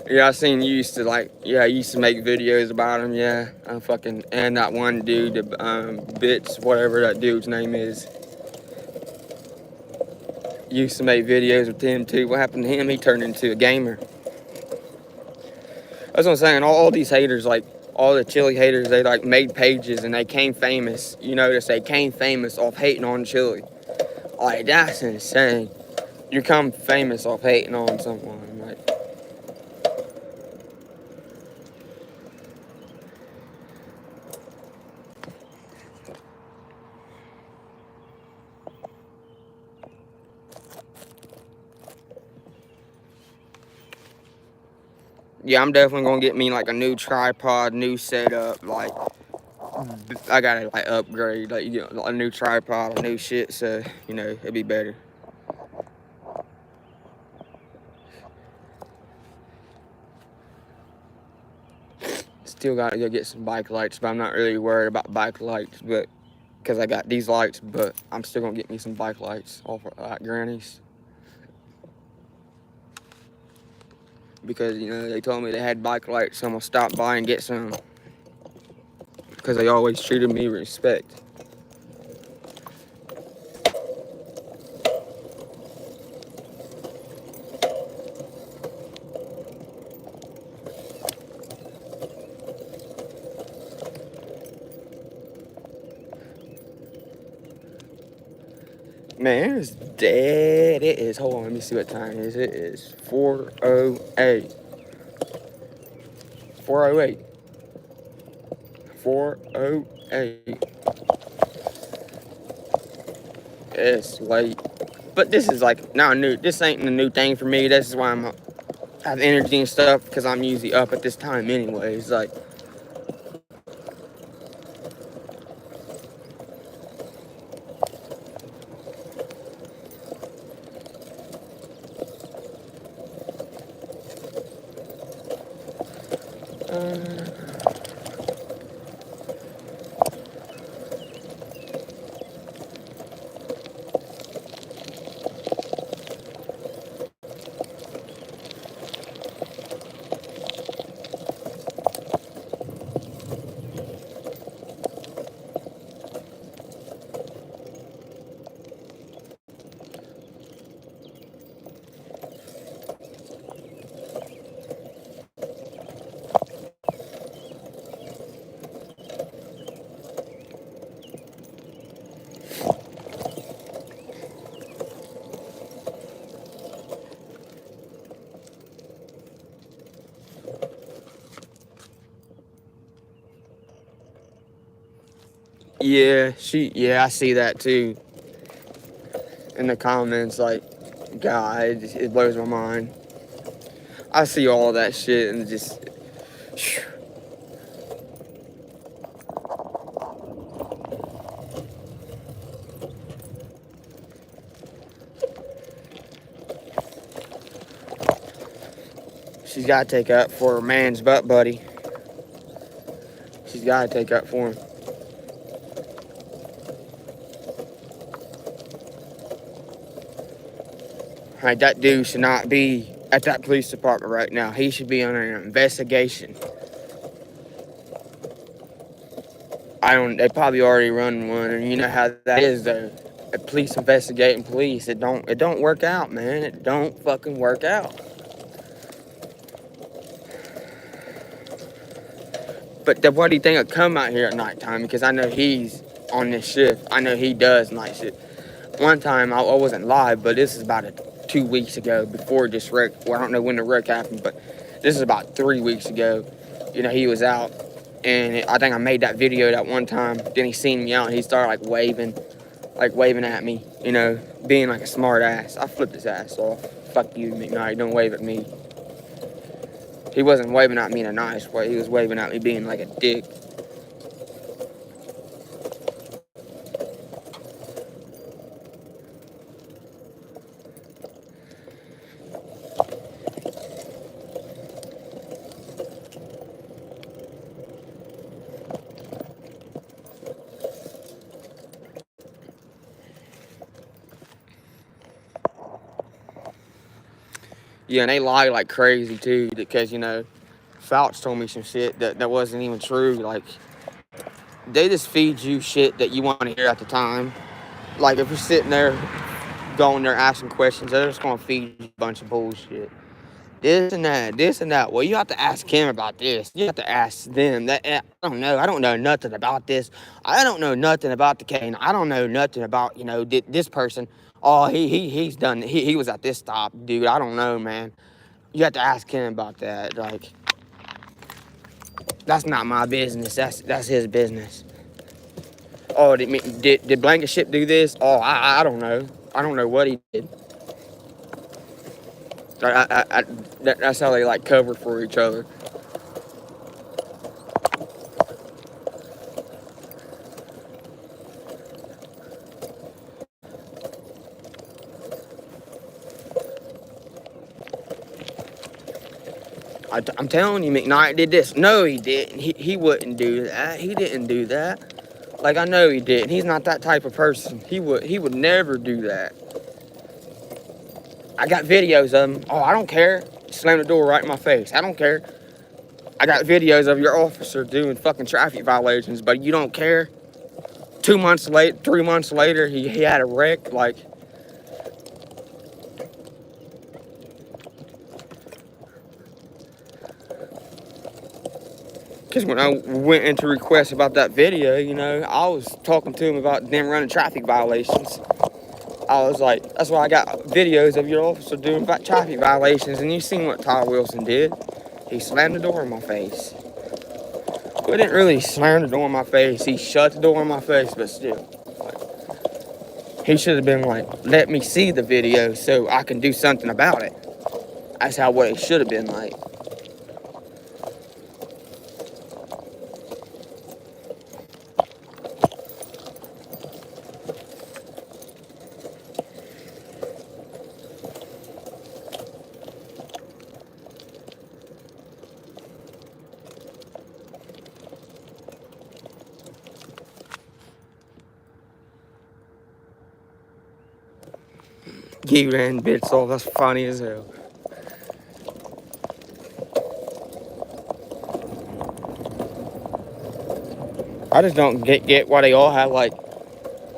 Yeah, I seen you used to make videos about him. Yeah, and that one dude, Bits, whatever that dude's name is, used to make videos with him too. What happened to him? He turned into a gamer. That's what I'm saying. All these haters, like all the Chili haters, they like made pages and they came famous. You notice they came famous off hating on Chili. Like, that's insane. You come famous off hating on someone. Like, yeah, I'm definitely gonna get me like a new tripod, new setup. Like, I gotta like upgrade, like, a new tripod, a new shit. So it'd be better. Still gotta go get some bike lights, but I'm not really worried about bike lights, but because I got these lights. But I'm still gonna get me some bike lights off at Granny's, because they told me they had bike lights, so I'm gonna stop by and get some, because they always treated me with respect. Man, it's dead. It is. Hold on, let me see what time it is. It is 4:08. 4:08. 4:08. It's late. But this is like not new. This ain't a new thing for me. This is why I have energy and stuff, because I'm usually up at this time anyways. Like, Yeah, I see that too in the comments. Like, God, it blows my mind. I see all that shit and just. She's got to take up for her man's butt buddy. She's got to take up for him. Like, that dude should not be at that police department right now. He should be under an investigation. They probably already run one, and you know how that is though. A police investigating police, it don't work out, man. It don't fucking work out. But what do you think will come out here at nighttime? Because I know he's on this shift. I know he does night shift. One time I wasn't live, but this is about 2 weeks ago before this wreck. Well, I don't know when the wreck happened, but this is about 3 weeks ago. You know, he was out, and I think I made that video that one time. Then he seen me out, and he started like waving at me. You know, being like a smart ass. I flipped his ass off. Fuck you, McKnight. Don't wave at me. He wasn't waving at me in a nice way. He was waving at me being like a dick. Yeah, and they lie like crazy too, because, you know, Fouch told me some shit that wasn't even true. Like, they just feed you shit that you want to hear at the time. Like, if you're sitting there, going there asking questions, they're just going to feed you a bunch of bullshit. This and that. Well, you have to ask him about this. You have to ask them. I don't know. I don't know nothing about this. I don't know nothing about the cane. I don't know nothing about, you know, this person. Oh, he's done. He was at this stop, dude. I don't know, man. You have to ask him about that. Like, that's not my business. That's his business. Oh, did Blankenship do this? Oh, I don't know. I don't know what he did. That's how they like cover for each other. I'm telling you, McKnight did this. No, he didn't. He wouldn't do that. He didn't do that. Like, I know he didn't. He's not that type of person. He would never do that. I got videos of him. Oh, I don't care. Slam the door right in my face. I don't care. I got videos of your officer doing fucking traffic violations, but you don't care. 2 months later, 3 months later, he had a wreck. Like, because when I went into request about that video, you know, I was talking to him about them running traffic violations. I was like, that's why I got videos of your officer doing traffic violations, and you seen what Todd Wilson did. He slammed the door in my face. Well, he didn't really slam the door in my face. He shut the door in my face, but still. Like, he should have been like, let me see the video so I can do something about it. That's what it should have been like. He ran bits off. That's funny as hell. I just don't get why they all have, like,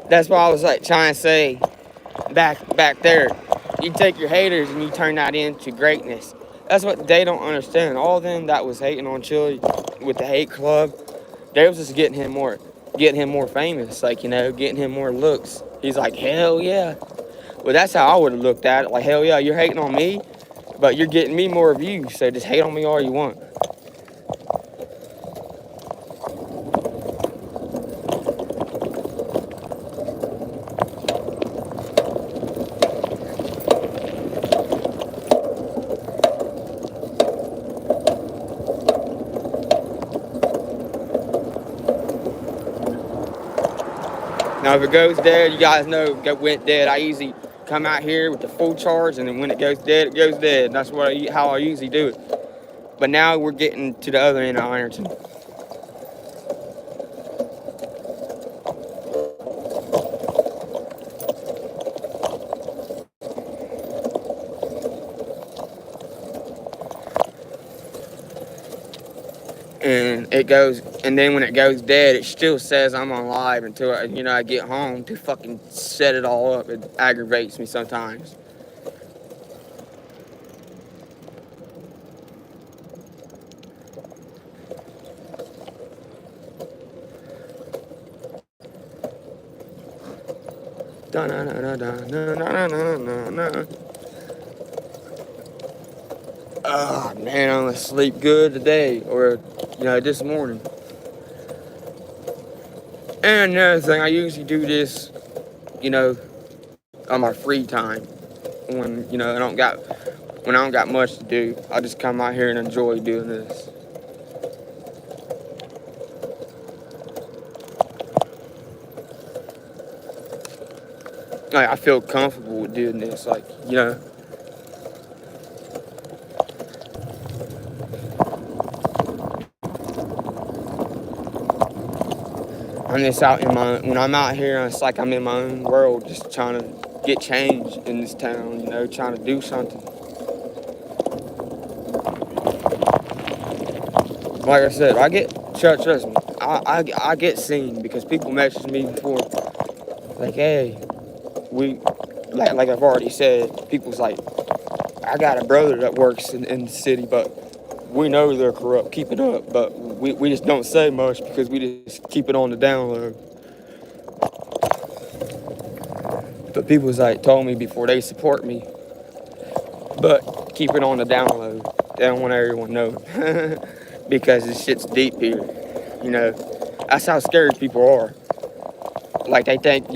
that's why I was like trying to say back there, you take your haters and you turn that into greatness. That's what they don't understand. All of them that was hating on Chili with the hate club, they was just getting him more famous, like, you know, getting him more looks. He's like, hell yeah. Well, that's how I would have looked at it. Like, hell yeah, you're hating on me, but you're getting me more views, so just hate on me all you want. Now, if it goes dead, you guys know it went dead. I usually come out here with the full charge, and then when it goes dead, it goes dead. And that's how I usually do it. But now we're getting to the other end of Ironton. And then when it goes dead, it still says I'm on live until I get home to fucking set it all up. It aggravates me sometimes. Oh man, I'm gonna sleep good today, or this morning. And another thing, I usually do this, on my free time when I don't got much to do. I just come out here and enjoy doing this. Like, I feel comfortable with doing this, I'm just when I'm out here, it's like I'm in my own world, just trying to get change in this town, trying to do something. Like I said, trust me, I get seen because people message me before, like, hey, like I've already said, people's like, I got a brother that works in the city, but we know they're corrupt, keep it up, but we just don't say much because we just keep it on the down low. But people's like told me before they support me, but keep it on the down low. They don't want everyone know because this shit's deep here. That's how scared people are. Like they think,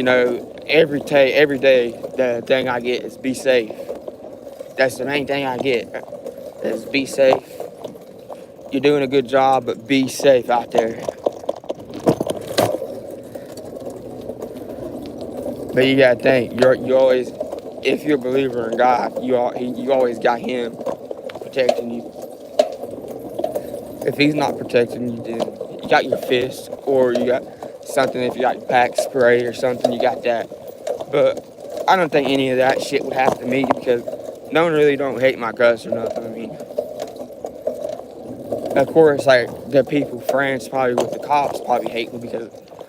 every day the thing I get is be safe. That's the main thing I get is be safe. You're doing a good job, but be safe out there. But you gotta think, you always, if you're a believer in God, you always got Him protecting you. If He's not protecting you, then you got your fist, or you got something. If you got pack spray or something, you got that. But I don't think any of that shit would happen to me because no one really don't hate my guts or nothing. I mean, of course, like the people, friends probably with the cops probably hate me because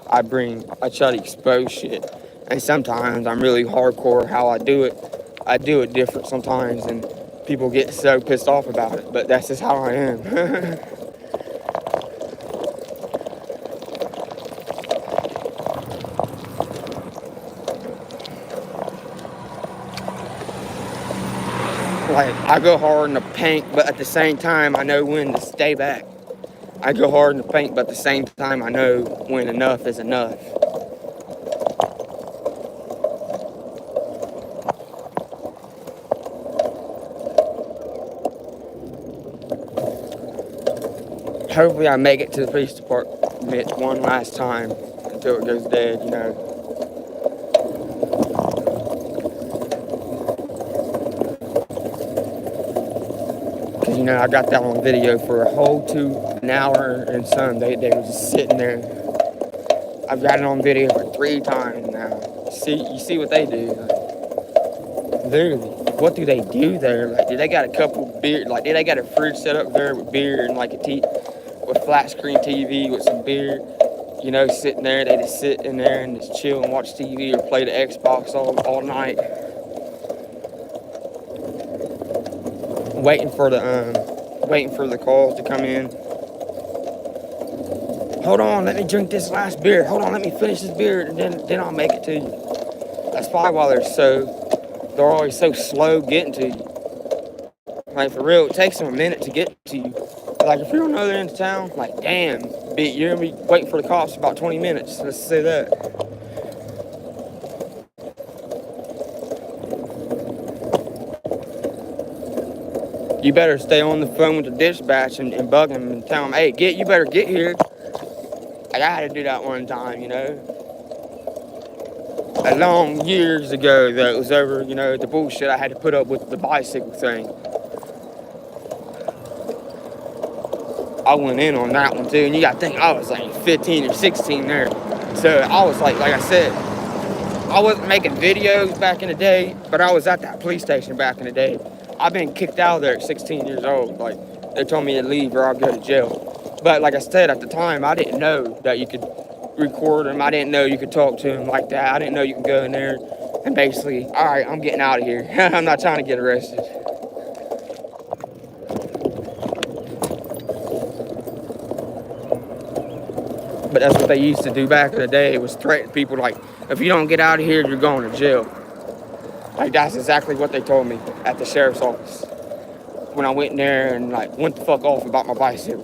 I try to expose shit. And sometimes I'm really hardcore how I do it. I do it different sometimes and people get so pissed off about it, but that's just how I am. Like, I go hard in the paint, but at the same time, I know when to stay back. I go hard in the paint, but at the same time, I know when enough is enough. Hopefully, I make it to the police department one last time until it goes dead, Because, I got that on video for a whole an hour and some. They were just sitting there. I've got it on video for 3 times now. You see what they do. Like, literally, what do they do there? Like, do they got a couple beer? Like, do they got a fridge set up there with beer and like with flat screen TV with some beer? Sitting there. They just sit in there and just chill and watch TV or play the Xbox all night. Waiting for the calls to come in. Hold on, let me drink this last beer. Hold on, let me finish this beer, and then I'll make it to you. That's probably why they're always so slow getting to you. Like, for real, it takes them a minute to get to you. Like, if you're on the other end of town, like, damn, you're gonna be waiting for the cops for about 20 minutes. Let's say that. You better stay on the phone with the dispatch and bug them and tell them, hey, you better get here. I gotta do that one time, a long years ago that it was over, the bullshit I had to put up with the bicycle thing. I went in on that one too, and you gotta think I was like 15 or 16 there. So I was like I said, I wasn't making videos back in the day, but I was at that police station back in the day. I've been kicked out of there at 16 years old. Like, they told me to leave or I'll go to jail. But like I said, at the time, I didn't know that you could record them. I didn't know you could talk to them like that. I didn't know you could go in there and basically, all right, I'm getting out of here. I'm not trying to get arrested. But that's what they used to do back in the day, was threaten people like, if you don't get out of here, you're going to jail. Like, that's exactly what they told me at the sheriff's office when I went in there and like went the fuck off about my bicycle.